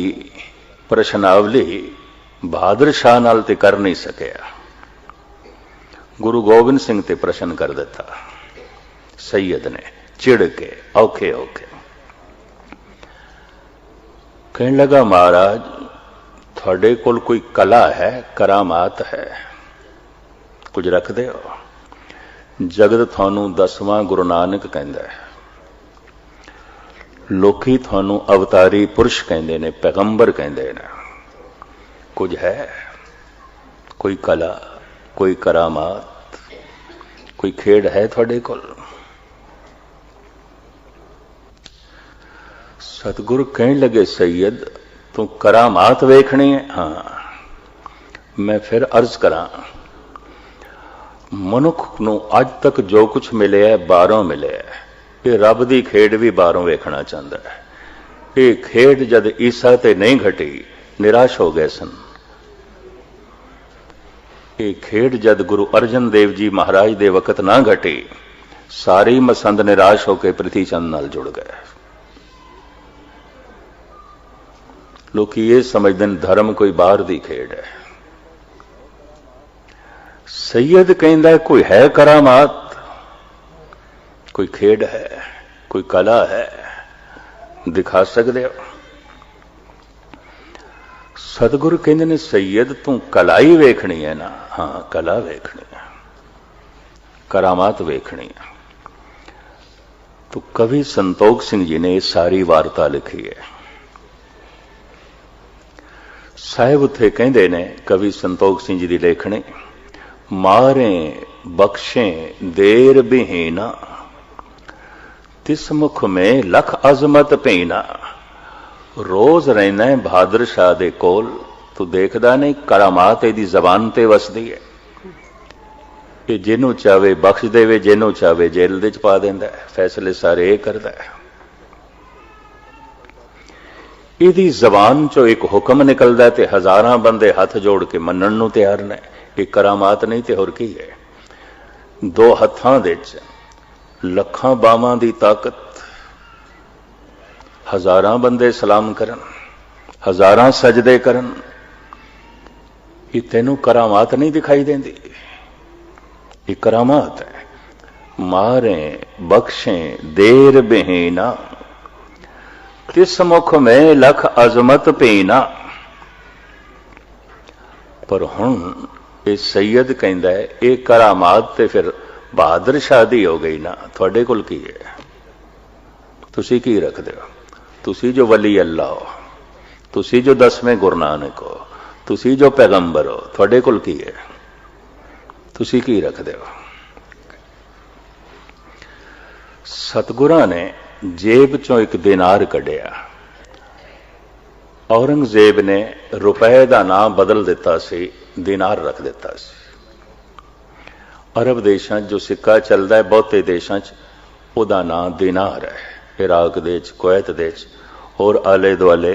B: प्रश्नावली बहादुर शाह नाल ते कर नहीं सकिया, गुरु गोबिंद सिंह ते प्रश्न कर दिता सैयद ने, चिड़ के औखे होके। कहने लगा महाराज थोड़े कोल कोई कला है, करामात है, कुछ रखते हो। जगत थानू 10वां गुरु नानक कहंदा है, लोकी थानू अवतारी पुरुष कहंदे ने, पैगंबर कहंदे ने। कुछ है, कोई कला, कोई करामात, कोई खेड़ है थोड़े कोल? सतगुरु कहने लगे सैयद तू करामात वेखनी है? हाँ। मैं फिर अर्ज करा, मनुख नूं अज तक जो कुछ मिले है बाहरों मिले है, ये रब दी खेड भी बाहरों वेखना चाहता है। ये खेड जद ईसा ते नहीं घटी निराश हो गए सन। ये खेड जद गुरु अर्जन देव जी महाराज दे वक्त ना घटी, सारी मसंद निराश होकर पृथ्वी चंद नाल जुड़ गए। लोग ये समझते हैं धर्म कोई बाहर दी खेड है। सैयद कहता है कोई है करामात, कोई खेड है, कोई कला है, दिखा सकते हो? सतगुरु कहते ने सैयद तू कला ही वेखनी है ना? हाँ कला वेखनी है, करामात वेखनी है। तो कवि संतोख सिंह जी ने सारी वार्ता लिखी है। साहिब उत्थे कहंदे ने कवि संतोख सिंह जी की लेखनी, मारे बख्शे देर बिहीना, तिस मुख में लख अजमत पीना। रोज रहना है बहादुर शाह दे कोल, तू देखदा नहीं करामात इहदी जबान ते वसदी है। कि जिन्हों चाहे बख्श देवे, जिन्हों चाहे जेल दे च पा देंदा है, फैसले सारे ये करदा है। इहदी जबान चो एक हुक्म निकलदा है ते हजारां बंदे हाथ जोड़ के मनण नूं तैयार ने। ये करामात नहीं ते होर की है? दो हत्थां दे च लखां बावां दी ताकत, हजारां बंदे सलाम करन, हजारां सजदे करन। ये तेनू करामात नहीं दिखाई देंदी? ये करामात है। मारे बख्शे देर बेहीना, तिस मुख में लख अजमत पीना। पर हुण ये सैयद कहंदा है ये करामात ते फिर बहादुर शाह दी हो गई ना। थोड़े कोल की है? तुसी की रखदे हो? तुसी जो वली अल्लाह हो, तुसी जो 10वें गुरु नानक हो, तुसी जो पैगंबर हो, थोड़े कोल की है? तुसी की रखदे हो? सतगुरां ने जेब चों एक दिनार कढ़िया। औरंगजेब ने रुपए का नाम बदल दिता सी, दिनार रख दिता सी। अरब देशां जो सिक्का चलता है, बहुते देशां उहदा नाम दिनार है। इराक दे च, कुवैत दे च और आले दुआले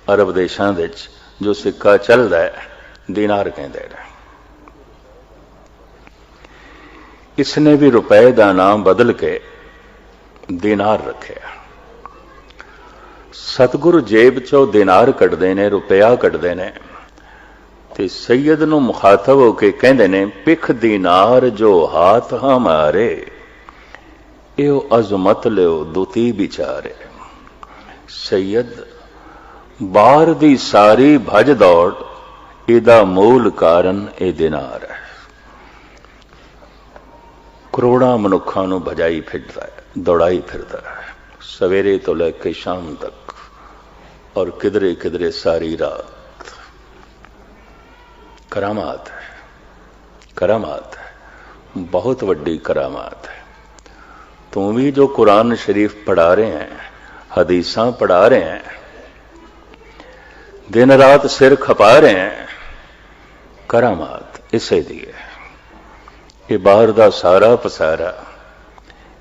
B: अरब देशां दे च जो सिक्का चलता है दिनार कहंदे ने। इसने भी रुपए का नाम बदल के दिनार रखे। सतगुरु जेब चो दिनार कढ़दे ने, रुपया कढ़दे ने ते सैयद नूं मुखातब होके कहंदे ने, पिख दिनार जो हाथ हमारे, एओ अजमत लियो दुती बिचारे। सैयद बाहर दी सारी भज दौड़, इहदा मूल कारण ए दिनार है। करोड़ां मनुखां नूं भजाई फिरदा है, दौड़ाई फिरदा है, सवेरे तो लेके शाम तक और किधरे किधरे सारी रात। करामात है, करामात है, बहुत वड्डी करामात है। तुम भी जो कुरान शरीफ पढ़ा रहे हैं, हदीसां पढ़ा रहे हैं, दिन रात सिर खपा रहे हैं, करामात इसे दी है। ये बाहर दा सारा पसारा,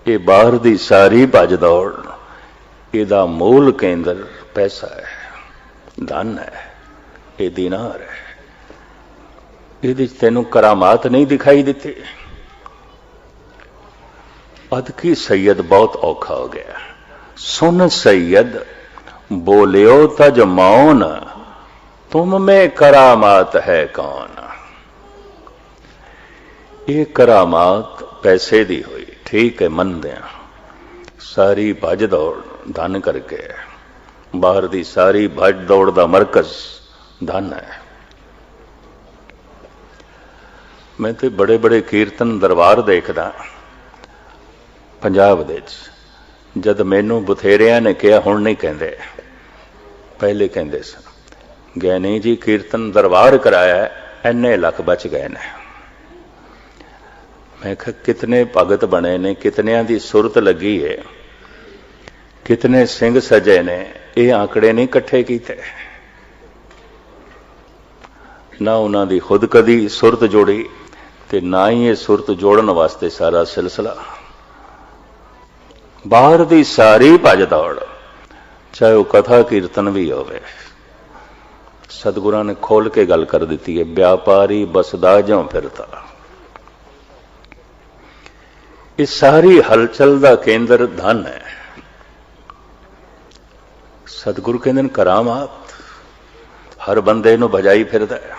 B: ये बाहर दी सारी भज दौड़, इहदा मूल केंद्र पैसा है, धन है, ये दिनार है। इहदे तेनू करामात नहीं दिखाई देती? अदकी सैयद बहुत औखा हो गया। सुन सैयद बोलियो तज मौन, तुम में करामात है कौन। ये करामात पैसे दी हुई, ठीक है, मन दें। सारी भज दौड़ धन करके, बाहर दी सारी भज दौड़ दा मरकज धन है। मैं तो बड़े बड़े कीर्तन दरबार देखदा पंजाब दे च। जद मैनू बथेरिया ने कहा हुण नहीं कहंदे, पहले कहंदे सन ज्ञानी जी कीर्तन दरबार कराया इन्ने लख बच गए ने। मैं कहा कितने भगत बने ने, कितनियां दी सुरत लगी है, कितने सिंह सजे ने, ये आंकड़े नहीं इकट्ठे कीते। ना उन्हां दी खुद कदी सुरत जोड़ी ते ना ही ये सुरत जोड़न वास्ते सारा सिलसिला। बाहर दी सारी भज दौड़, चाहे वह कथा कीर्तन भी होवे, सतगुरां ने खोल के गल कर दी है। व्यापारी बसदा ज्यों फिरता, इस सारी हलचल का केंद्र धन है। सतगुरु कहते हैं करामात हर बंदे नूं भजाई फिरदा है,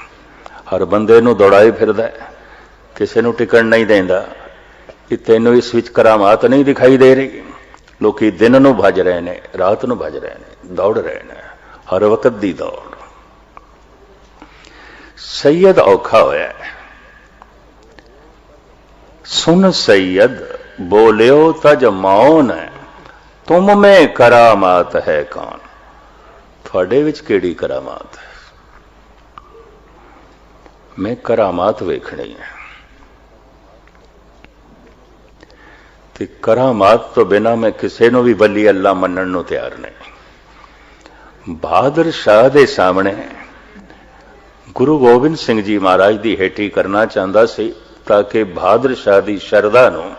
B: हर बंदे नूं दौड़ाई फिरदा है, किसी नूं टिकण नहीं देंदा। कि तैनूं इस विच करामात नहीं दिखाई दे रही। लोकी दिन नूं भज रहे ने, रात नूं भज रहे ने, दौड़ रहे ने, हर वक्त दी दौड़। सैयद औखा होया है। सुन सैयद बोलियो तज मौन है, तुम में करामात है कौन। थोड़े विच केड़ी करामात है। मैं करामात वेखनी है ते करामात तो बिना मैं किसी नूं भी बली अल्लाह मनण नूं तैयार नहीं। बहादुर शाह दे सामने गुरु गोबिंद सिंह जी महाराज की हेठी करना चाहता सी ताकि बहादुर शाह की शरदा नूं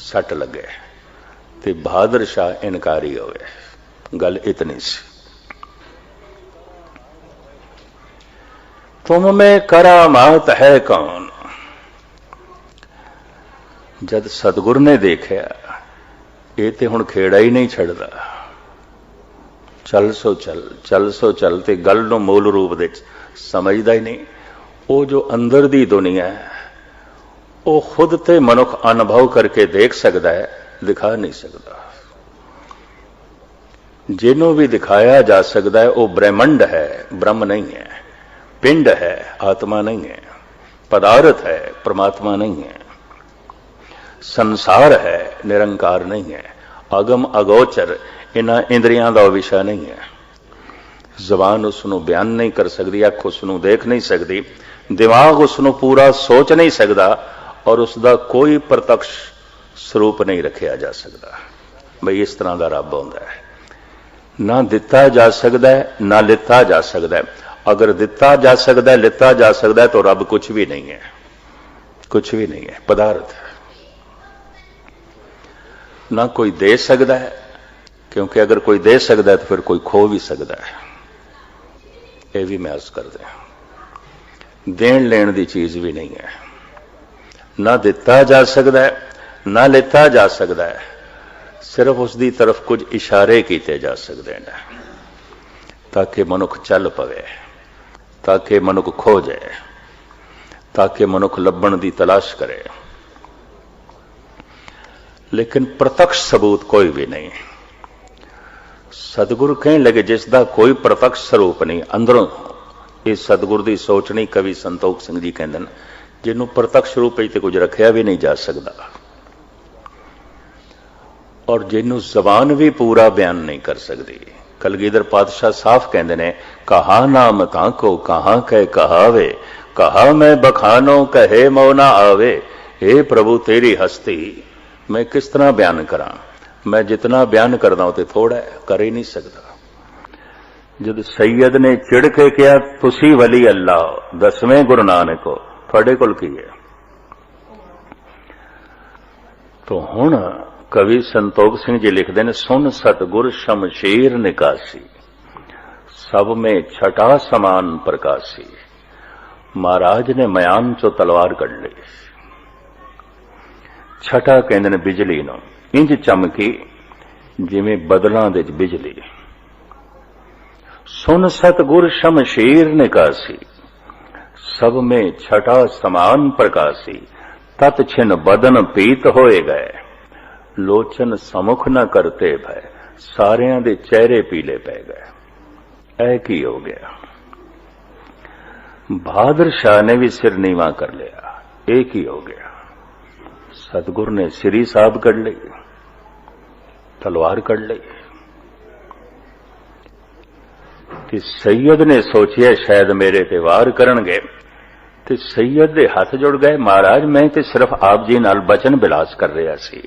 B: सट लगे ते बहादुर शाह इनकारी होवे। गल इतनी सी। तुम में करामात है कौन। जद सतगुर ने देखा ये तो हुण खेड़ा ही नहीं छड़दा, चल सो चल, चल सो चल, ते गल नूं मूल रूप दे समझदा ही नहीं। वो जो अंदर दी दुनिया है वो खुद ते मनुख अनुभव करके देख सकता है, दिखा नहीं सकता। जिन्हों भी दिखाया जा सकता है वो ब्रह्मंड है, ब्रह्म नहीं है। पिंड है, आत्मा नहीं है। पदार्थ है, परमात्मा नहीं है। संसार है, निरंकार नहीं है। अगम अगोचर इन्हां इंद्रियां दा विषय नहीं है। जबान उसनों बयान नहीं कर सकती, अख उसनों देख नहीं सकती, दिमाग उसनों पूरा सोच नहीं सकता और उसका कोई प्रत्यक्ष स्वरूप नहीं रखा जा सकता। बई इस तरह का रब होंदा है। ना दिता जा सकता है, ना लिता जा सकता है। अगर दिता जा सकता है, लिता जा सकता है तो रब कुछ भी नहीं है, कुछ भी नहीं है, पदार्थ है। ना कोई दे सकता है, क्योंकि अगर कोई दे सकता है तो फिर कोई खो भी सकता है। यह भी मैं अर्ज कर दें, देन लेन की चीज भी नहीं है। ना दिता जा सकता है, ना लिता जा सकता है। सिर्फ उसकी तरफ कुछ इशारे किए जा सकते हैं ताकि मनुख चल पवे, ताकि मनुख खो जाए, ताकि मनुख लभण की तलाश करे। लेकिन प्रत्यक्ष सबूत कोई भी नहीं। सतगुरु कहने लगे जिसका कोई प्रत्यक्ष स्वरूप नहीं, अंदरों इस सतगुरु की सोच नहीं। कवि संतोख सिंह जी कहते हैं जिन्हों प्रत्यक्ष रूप तो कुछ रखा भी नहीं जा सकता और जिन्हों जबान भी पूरा बयान नहीं कर सकती। कलगीधर पातशाह साफ कहते हैं, कहा नाम ताको कहां कह कहावे, कहा मैं बखानो कहे मौना आवे। हे प्रभु तेरी हस्ती मैं किस तरह बयान करा। मैं जितना बयान करदा हूं तो थोड़ा है, कर ही नहीं सकता। जब सैयद ने चिड़ के कहा तुसी वली अल्लाह 10वें गुरु नानक को थोड़े कोल की है, तो हुण कवि संतोख सिंह जी लिखते हैं, सुन सतगुर शमशीर निकासी, सब में छठा समान प्रकाशी। महाराज ने मयान चो तलवार कढ़ ली। छठा कहते ने बिजली नूं, इंज चमकी जिवें बदलां दे बिजली। सुन सतगुर शमशीर निकासी, सब में छठा समान प्रकाशी। तत छिन बदन पीत होए गए, लोचन समुख न करते भय। सारियां दे चेहरे पीले पै गए। ऐ की हो गया। बहादुर शाह ने भी सिर नीवा कर लिया, एक ही हो गया। सतगुरु ने सिरी साहब कढ़ ली, तलवार कढ़ ली। ते सैयद ने सोचिया शायद मेरे ते वार करनगे, ते सैयद दे हाथ जुड़ गए। महाराज मैं ते सिर्फ आप जी नाल बचन बिलास कर रहा सी।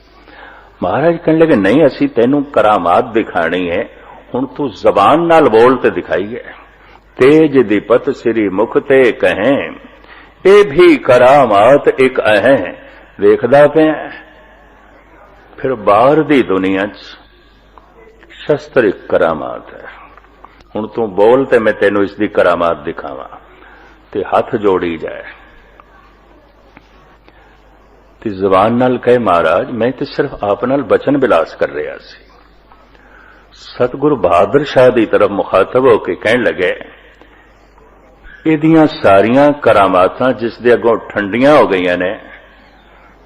B: महाराज कहने लगे नहीं, असी तेनू करामात दिखानी है, हुण तू जबान नाल बोल ते दिखाईए। तेज दीपत सिरी मुख ते कहें, ए भी करामात एक अहें। देखदा पिया फिर बाहर दी दुनिया च शस्त्र एक करामात है। हुण तू बोल ते मैं तेनू इसदी करामात दिखावां। ते हाथ जोड़ी जाए ते जबान नाल कहे, महाराज मैं ते सिर्फ आप नाल बचन बिलास कर रहा सी। सतगुरु बहादुर शाह दी तरफ मुखातब होके कहने लगे, इहदियां सारियां करामातां जिस दे अगों ठंडियां हो गईयां ने,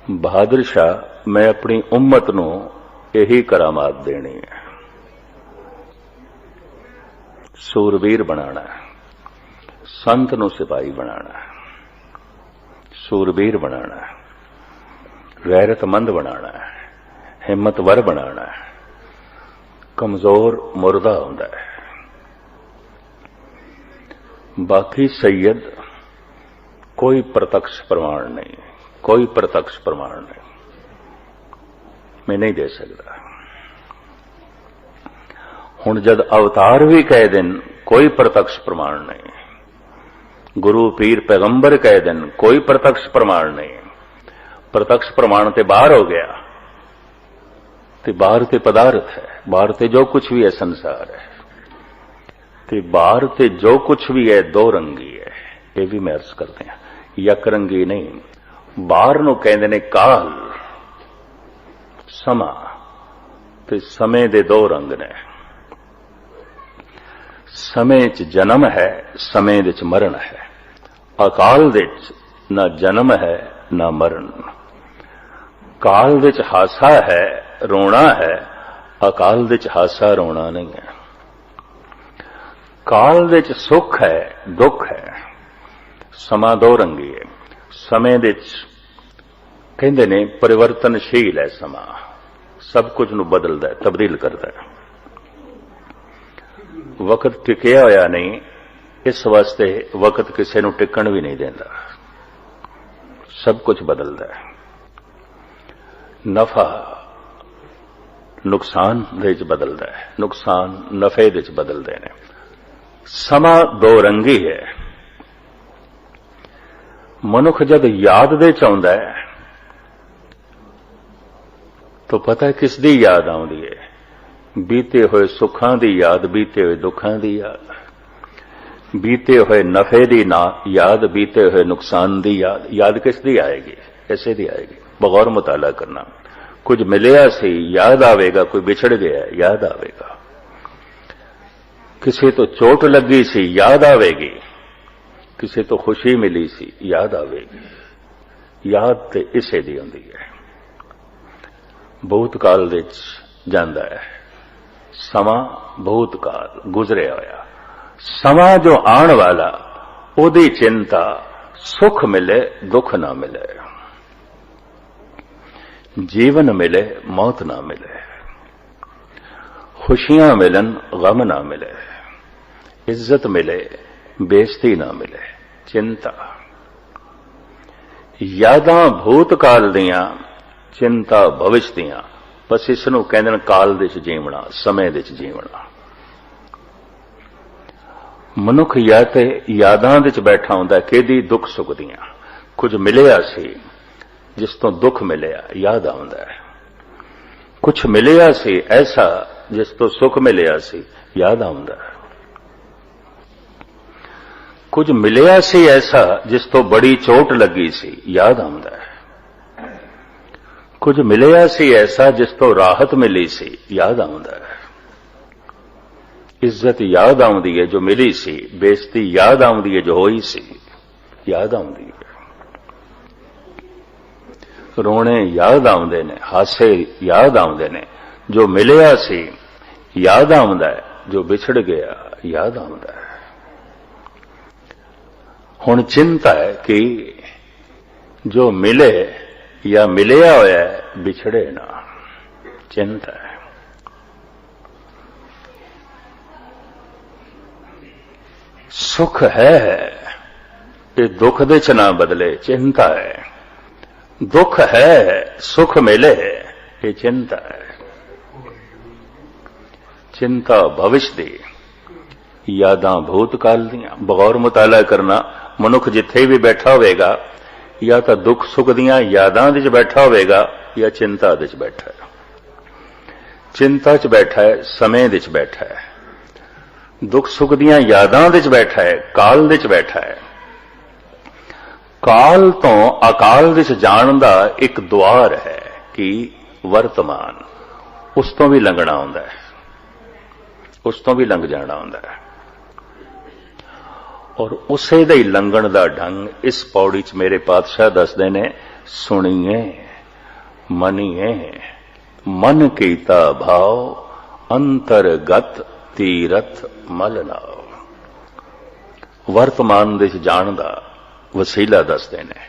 B: बहादुर शाह मैं अपनी उम्मत नूं यही करामात देनी है। सूरवीर बनाना है, संत नूं सिपाही बनाना है, सूरवीर बनाना है, गैरतमंद बनाना है, हिम्मतवर बनाना है। कमजोर मुर्दा हुंदा है। बाकी सैयद कोई प्रत्यक्ष प्रमाण नहीं, कोई प्रत्यक्ष प्रमाण नहीं, मैं नहीं दे सकता। हुण जद अवतार भी कह देन कोई प्रत्यक्ष प्रमाण नहीं, गुरु पीर पैगंबर कह देन कोई प्रत्यक्ष प्रमाण नहीं। प्रत्यक्ष प्रमाण ते बाहर हो गया, ते बाहर ते पदार्थ है, बाहर ते जो कुछ भी है संसार है, ते बाहर ते जो कुछ भी है दो रंगी है। ये भी मैं अर्ज करते हैं, यक रंगी नहीं। बाहर नूं कहंदे ने काल, समा, ते समय दे दो रंग ने। समय च जन्म है, समय दे च मरण है। अकाल दे च ना जन्म है ना मरण। काल दे च हासा है, रोना है, अकाल दे च हासा रोना नहीं है। काल दे च सुख है, दुख है। समा दो रंगी है। समय दे च कहंदे ने परिवर्तनशील है समा, सब कुछ नूं बदलदा है, तब्दील करदा है। वक्त टिकिया होया नहीं, इस वास्ते वक्त किसी नूं टिकण भी नहीं देंदा, सब कुछ बदलदा है। नफा नुकसान दे च बदलदा है, नुकसान नफे दे च बदलदे ने। समा दो रंगी है। मनुख जद याद दे च आउंदा है तो पता है किस दी याद आउंदी है? बीते हुए सुखां दी याद, बीते हुए दुखां दी याद, बीते हुए नफे दी ना याद, बीते हुए नुकसान दी याद। याद किस दी आएगी? ऐसे दी आएगी। बगौर मुताला करना। कुछ मिलिया सी याद आवेगा, कोई बिछड़ गया याद आवेगा, किसी तो चोट लगी सी याद आवेगी, किसी तो खुशी मिली सी याद आवेगी। याद ते इसे दी हुंदी है। भूतकाल दे च जांदा है, समा भूतकाल गुजरिया होया। समा जो आने वाला, ओदी चिंता, सुख मिले दुख ना मिले, जीवन मिले मौत ना मिले, खुशियां मिलन गम ना मिले, इज्जत मिले बेइज्जती ना मिले, चिंता। यादां भूतकाल दियां, चिंता भविष्य दियां। बस इसनूं कहंदे ने काल दे च जीवना, समय दे च जीवना। मनुख या ते यादां दे च बैठा हुंदा किहदी दुख सुख दियां। कुछ मिलिया सी जिस तो दुख मिलिया याद आउंदा है, कुछ मिलिया सी ऐसा जिस तो सुख मिलिया सी याद आउंदा है, कुछ मिलिया सी ऐसा जिस तो बड़ी चोट लगी सी याद आउंदा है, कुछ मिलिया सी ऐसा जिस तो राहत मिली सी याद आउंदा है। इज्जत याद आउंदी है जो मिली सी, बेइज्जती याद आउंदी है जो होई सी याद आउंदी है। रोने याद आउंदे ने, हासे याद आउंदे ने, जो मिलिया सी याद आउंदा है, जो विछड़ गया याद आउंदा है। हुण चिंता है कि जो मिले या मिलिया होया है विछड़े ना, चिंता है। सुख है ये दुख दे च ना बदले, चिंता है। दुख है सुख मिले, ये चिंता है। चिंता भविष्य दी, यादां भूतकाल दियां। बगौर मुताला करना, मनुख जिथे भी बैठा होवेगा या तो दुख सुख दियां यादां दे च बैठा होवेगा या चिंता दे च बैठा है। चिंता च बैठा है, समय दे च बैठा है। दुख सुख दियां यादां दे च बैठा है, काल दे च बैठा है। काल तो अकाल दे च जाण दा एक द्वार है कि वर्तमान, उस तो भी लंघना हुंदा है, उस तो भी लंघ जाना हुंदा है। और उसे दे लंघण दा ढंग इस पौड़ी च मेरे पातशाह दसदे ने, सुनिए मनिए मन कीता भाव, अंतरगत तीरथ मल नाव। वर्तमान दे जाण दा वसीला दसदे ने।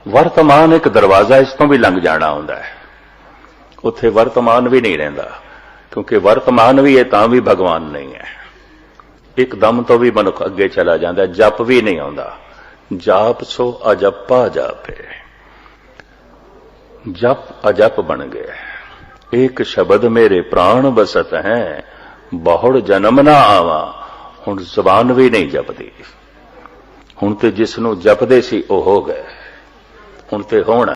B: वर्तमान एक दरवाजा, इस तो भी लंघ जाना हुंदा है। उत्थे वर्तमान भी नहीं रहिंदा, क्योंकि वर्तमान भी है तां भी भगवान नहीं है। एकदम तो भी मनुख अगे चला जाता है। जप भी नहीं आउंदा, जाप सो अजप्पा जापे, जप अजप बन गए। एक शब्द मेरे प्राण बसत हैं, बहुड़ जन्म ना आवा। हुण जबान भी नहीं जपदी। हुण ते जिसनू जपदे सी ओ हो गए, हुण ते होना।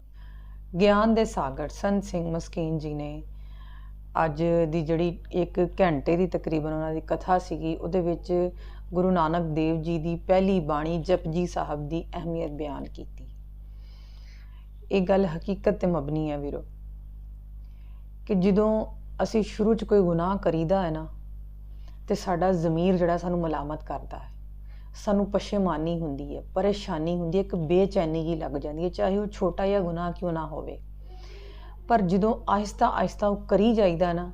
A: ਗਿਆਨ ਦੇ ਸਾਗਰ ਸੰਤ ਸਿੰਘ ਮਸਕੀਨ ਜੀ ਨੇ ਅੱਜ ਦੀ ਜਿਹੜੀ 1 ਘੰਟੇ ਦੀ ਤਕਰੀਬਨ ਉਹਨਾਂ ਦੀ ਕਥਾ ਸੀਗੀ, ਉਹਦੇ ਵਿੱਚ ਗੁਰੂ ਨਾਨਕ ਦੇਵ ਜੀ ਦੀ ਪਹਿਲੀ ਬਾਣੀ ਜਪਜੀ ਸਾਹਿਬ ਦੀ ਅਹਿਮੀਅਤ ਬਿਆਨ ਕੀਤੀ। ਇਹ ਗੱਲ ਹਕੀਕਤ ਤੇ ਮਬਨੀ ਹੈ ਵੀਰੋ, ਕਿ ਜਦੋਂ ਅਸੀਂ ਸ਼ੁਰੂ 'ਚ ਕੋਈ ਗੁਨਾਹ ਕਰੀਦਾ ਹੈ ਨਾ, ਤੇ ਸਾਡਾ ਜ਼ਮੀਰ ਜਿਹੜਾ ਸਾਨੂੰ ਮਲਾਮਤ ਕਰਦਾ ਹੈ, ਸਾਨੂੰ ਪਛੇਮਾਨੀ ਹੁੰਦੀ ਹੈ, ਪਰੇਸ਼ਾਨੀ ਹੁੰਦੀ ਹੈ, ਇੱਕ ਬੇਚੈਨੀ ਜਿਹੀ ਲੱਗ ਜਾਂਦੀ ਹੈ, ਚਾਹੇ ਉਹ ਛੋਟਾ ਜਿਹਾ ਗੁਨਾਹ ਕਿਉਂ ਨਾ ਹੋਵੇ। ਪਰ ਜਦੋਂ ਆਹਿਸਤਾ ਆਹਿਸਤਾ ਉਹ ਕਰੀ ਜਾਈਦਾ ਨਾ,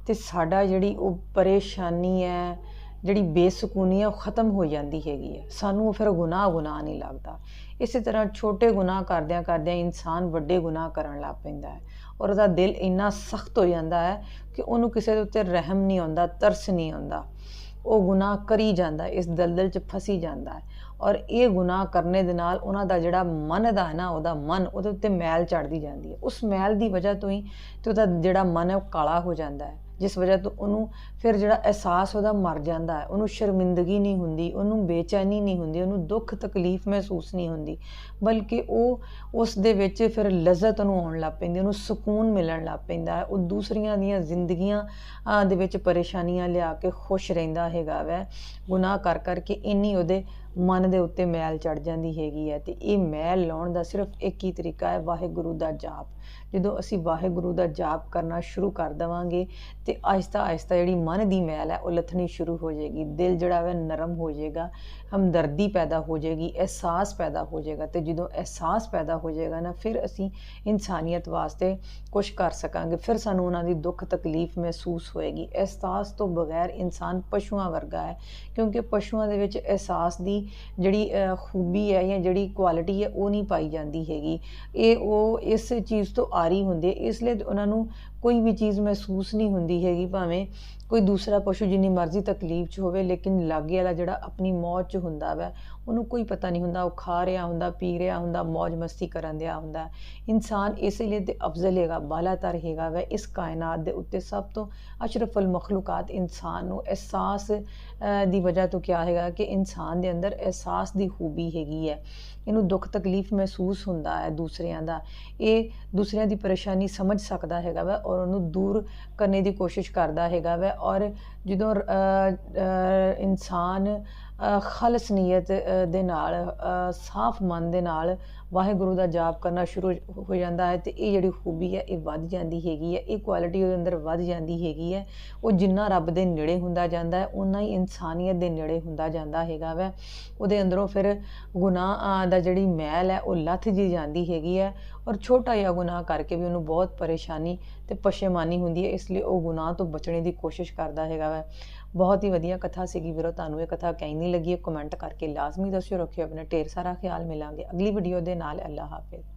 A: ਤੇ ਸਾਡਾ ਜਿਹੜੀ ਉਹ ਪਰੇਸ਼ਾਨੀ ਹੈ, ਜਿਹੜੀ ਬੇਸਕੂਨੀ ਹੈ, ਉਹ ਖਤਮ ਹੋ ਜਾਂਦੀ ਹੈਗੀ ਹੈ। ਸਾਨੂੰ ਉਹ ਫਿਰ ਗੁਨਾਹ ਨਹੀਂ ਲੱਗਦਾ। ਇਸੇ ਤਰ੍ਹਾਂ ਛੋਟੇ ਗੁਨਾਹ ਕਰਦਿਆਂ ਕਰਦਿਆਂ ਇਨਸਾਨ ਵੱਡੇ ਗੁਨਾਹ ਕਰਨ ਲੱਗ ਪੈਂਦਾ ਹੈ, ਔਰ ਉਹਦਾ ਦਿਲ ਇੰਨਾ ਸਖਤ ਹੋ ਜਾਂਦਾ ਹੈ ਕਿ ਉਹਨੂੰ ਕਿਸੇ ਦੇ ਉੱਤੇ ਰਹਿਮ ਨਹੀਂ ਆਉਂਦਾ, ਤਰਸ ਨਹੀਂ ਆਉਂਦਾ। ਉਹ ਗੁਨਾਹ ਕਰੀ ਜਾਂਦਾ, ਇਸ ਦਲਦਲ 'ਚ ਫਸੀ ਜਾਂਦਾ ਹੈ। ਔਰ ਇਹ ਗੁਨਾਹ ਕਰਨੇ ਦੇ ਨਾਲ ਉਹਨਾਂ ਦਾ ਜਿਹੜਾ ਮਨ ਦਾ ਹੈ ਨਾ, ਉਹਦਾ ਮਨ, ਉਹਦੇ ਉੱਤੇ ਮੈਲ ਚੜ੍ਹਦੀ ਜਾਂਦੀ ਹੈ। ਉਸ ਮੈਲ ਦੀ ਵਜ੍ਹਾ ਤੋਂ ਹੀ ਤੇ ਉਹਦਾ ਜਿਹੜਾ ਮਨ ਹੈ ਉਹ ਕਾਲਾ ਹੋ ਜਾਂਦਾ ਹੈ, ਜਿਸ ਵਜ੍ਹਾ ਤੋਂ ਉਹਨੂੰ ਫਿਰ ਜਿਹੜਾ ਅਹਿਸਾਸ ਉਹਦਾ ਮਰ ਜਾਂਦਾ ਹੈ। ਉਹਨੂੰ ਸ਼ਰਮਿੰਦਗੀ ਨਹੀਂ ਹੁੰਦੀ, ਉਹਨੂੰ ਬੇਚੈਨੀ ਨਹੀਂ ਹੁੰਦੀ, ਉਹਨੂੰ ਦੁੱਖ ਤਕਲੀਫ ਮਹਿਸੂਸ ਨਹੀਂ ਹੁੰਦੀ, ਬਲਕਿ ਉਹ ਉਸ ਦੇ ਵਿੱਚ ਫਿਰ ਲਜ਼ਤ ਉਹਨੂੰ ਆਉਣ ਲੱਗ ਪੈਂਦੀ, ਉਹਨੂੰ ਸਕੂਨ ਮਿਲਣ ਲੱਗ ਪੈਂਦਾ ਹੈ। ਉਹ ਦੂਸਰੀਆਂ ਦੀਆਂ ਜ਼ਿੰਦਗੀਆਂ ਦੇ ਵਿੱਚ ਪਰੇਸ਼ਾਨੀਆਂ ਲਿਆ ਕੇ ਖੁਸ਼ ਰਹਿੰਦਾ ਹੈਗਾ ਵੈ। ਗੁਨਾਹ ਕਰ ਕਰਕੇ ਇੰਨੀ ਉਹਦੇ ਮਨ ਦੇ ਉੱਤੇ ਮੈਲ ਚੜ੍ਹ ਜਾਂਦੀ ਹੈਗੀ ਹੈ। ਅਤੇ ਇਹ ਮੈਲ ਲਾਉਣ ਦਾ ਸਿਰਫ ਇੱਕ ਹੀ ਤਰੀਕਾ ਹੈ, ਵਾਹਿਗੁਰੂ ਦਾ ਜਾਪ। ਜਦੋਂ ਅਸੀਂ ਵਾਹਿਗੁਰੂ ਦਾ ਜਾਪ ਕਰਨਾ ਸ਼ੁਰੂ ਕਰ ਦੇਵਾਂਗੇ ਤੇ ਆਹਿਸਤਾ ਆਹਿਸਤਾ ਜਿਹੜੀ ਮਨ ਦੀ ਮੈਲ ਹੈ ਉਹ ਲੱਥਣੀ ਸ਼ੁਰੂ ਹੋ ਜਾਏਗੀ। ਦਿਲ ਜਿਹੜਾ ਹੈ ਨਰਮ ਹੋ ਜਾਏਗਾ, ਹਮਦਰਦੀ ਪੈਦਾ ਹੋ ਜਾਏਗੀ, ਅਹਿਸਾਸ ਪੈਦਾ ਹੋ ਜਾਏਗਾ। ਅਤੇ ਜਦੋਂ ਅਹਿਸਾਸ ਪੈਦਾ ਹੋ ਜਾਏਗਾ ਨਾ, ਫਿਰ ਅਸੀਂ ਇਨਸਾਨੀਅਤ ਵਾਸਤੇ ਕੁਛ ਕਰ ਸਕਾਂਗੇ। ਫਿਰ ਸਾਨੂੰ ਉਹਨਾਂ ਦੀ ਦੁੱਖ ਤਕਲੀਫ ਮਹਿਸੂਸ ਹੋਏਗੀ। ਅਹਿਸਾਸ ਤੋਂ ਬਗੈਰ ਇਨਸਾਨ ਪਸ਼ੂਆਂ ਵਰਗਾ ਹੈ, ਕਿਉਂਕਿ ਪਸ਼ੂਆਂ ਦੇ ਵਿੱਚ ਅਹਿਸਾਸ ਦੀ ਜਿਹੜੀ ਖੂਬੀ ਹੈ ਜਾਂ ਜਿਹੜੀ ਕੁਆਲਿਟੀ ਹੈ ਉਹ ਨਹੀਂ ਪਾਈ ਜਾਂਦੀ ਹੈਗੀ। ਉਹ ਇਸ ਚੀਜ਼ ਤੋਂ ਆਰੀ ਹੁੰਦੇ, ਇਸ ਲਈ ਉਹਨਾਂ ਨੂੰ ਕੋਈ ਵੀ ਚੀਜ਼ ਮਹਿਸੂਸ ਨਹੀਂ ਹੁੰਦੀ ਹੈਗੀ। ਭਾਵੇਂ ਕੋਈ ਦੂਸਰਾ ਪਸ਼ੂ ਜਿੰਨੀ ਮਰਜ਼ੀ ਤਕਲੀਫ 'ਚ ਹੋਵੇ, ਲੇਕਿਨ ਲਾਗੇ ਵਾਲਾ ਜਿਹੜਾ ਆਪਣੀ ਮੌਜ 'ਚ ਹੁੰਦਾ ਵੈ, ਉਹਨੂੰ ਕੋਈ ਪਤਾ ਨਹੀਂ ਹੁੰਦਾ। ਉਹ ਖਾ ਰਿਹਾ ਹੁੰਦਾ, ਪੀ ਰਿਹਾ ਹੁੰਦਾ, ਮੌਜ ਮਸਤੀ ਕਰਨ ਦਿਆ ਹੁੰਦਾ। ਇਨਸਾਨ ਇਸੇ ਲਈ ਤੇ ਅਫਜ਼ਲ ਹੈਗਾ, ਬਾਲਾਤਰ ਹੈਗਾ ਵੈ ਇਸ ਕਾਇਨਾਤ ਦੇ ਉੱਤੇ। ਸਭ ਤੋਂ ਅਸ਼ਰਫੁਲ ਮਖਲੂਕਾਤ ਇਨਸਾਨ ਨੂੰ ਅਹਿਸਾਸ ਦੀ ਵਜ੍ਹਾ ਤੋਂ ਕਿਹਾ ਹੈਗਾ ਕਿ ਇਨਸਾਨ ਦੇ ਅੰਦਰ ਅਹਿਸਾਸ ਦੀ ਖੂਬੀ ਹੈਗੀ ਹੈ। ਇਹਨੂੰ ਦੁੱਖ ਤਕਲੀਫ ਮਹਿਸੂਸ ਹੁੰਦਾ ਹੈ ਦੂਸਰਿਆਂ ਦਾ, ਇਹ ਦੂਸਰਿਆਂ ਦੀ ਪਰੇਸ਼ਾਨੀ ਸਮਝ ਸਕਦਾ ਹੈਗਾ ਵੈ ਔਰ ਉਹਨੂੰ ਦੂਰ ਕਰਨੇ ਦੀ ਕੋਸ਼ਿਸ਼ ਕਰਦਾ ਹੈਗਾ ਵੈ। ਔਰ ਜਦੋਂ ਇਨਸਾਨ ਖਾਲਸ ਨੀਅਤ ਦੇ ਨਾਲ ਸਾਫ਼ ਮਨ ਦੇ ਨਾਲ ਵਾਹਿਗੁਰੂ ਦਾ ਜਾਪ ਕਰਨਾ ਸ਼ੁਰੂ ਹੋ ਜਾਂਦਾ ਹੈ ਤੇ ਇਹ ਜਿਹੜੀ ਖੂਬੀ ਹੈ ਇਹ ਵੱਧ ਜਾਂਦੀ ਹੈਗੀ ਹੈ, ਇਹ ਕੁਆਲਿਟੀ ਉਹਦੇ ਅੰਦਰ ਵੱਧ ਜਾਂਦੀ ਹੈਗੀ ਹੈ। ਉਹ ਜਿੰਨਾ ਰੱਬ ਦੇ ਨੇੜੇ ਹੁੰਦਾ ਜਾਂਦਾ ਹੈ ਓਨਾ ਹੀ ਇਨਸਾਨੀਅਤ ਦੇ ਨੇੜੇ ਹੁੰਦਾ ਜਾਂਦਾ ਹੈਗਾ ਵੈ। ਉਹਦੇ ਅੰਦਰੋਂ ਫਿਰ ਗੁਨਾਹ ਦਾ ਜਿਹੜੀ ਮੈਲ ਹੈ ਉਹ ਲੱਥ ਜੀ ਜਾਂਦੀ ਹੈਗੀ ਹੈ, ਔਰ ਛੋਟਾ ਜਿਹਾ ਗੁਨਾਹ ਕਰਕੇ ਵੀ ਉਹਨੂੰ ਬਹੁਤ ਪਰੇਸ਼ਾਨੀ ਤੇ ਪਸ਼ੇਮਾਨੀ ਹੁੰਦੀ ਹੈ, ਇਸ ਲਈ ਉਹ ਗੁਨਾਹ ਤੋਂ ਬਚਣੇ ਦੀ ਕੋਸ਼ਿਸ਼ ਕਰਦਾ ਹੈਗਾ ਵੈ। ਬਹੁਤ ਹੀ ਵਧੀਆ ਕਥਾ ਸੀਗੀ ਵੀਰੋ। ਤੁਹਾਨੂੰ ਇਹ ਕਥਾ ਕਿੰਨੀ ਲੱਗੀ ਹੈ ਕਮੈਂਟ ਕਰਕੇ ਲਾਜ਼ਮੀ ਦੱਸਿਓ। ਰੱਖਿਓ ਆਪਣਾ ਢੇਰ ਸਾਰਾ ਖਿਆਲ। ਮਿਲਾਂਗੇ ਅਗਲੀ ਵੀਡੀਓ ਦੇ ਨਾਲ। ਅੱਲਾ ਹਾਫਿਜ਼।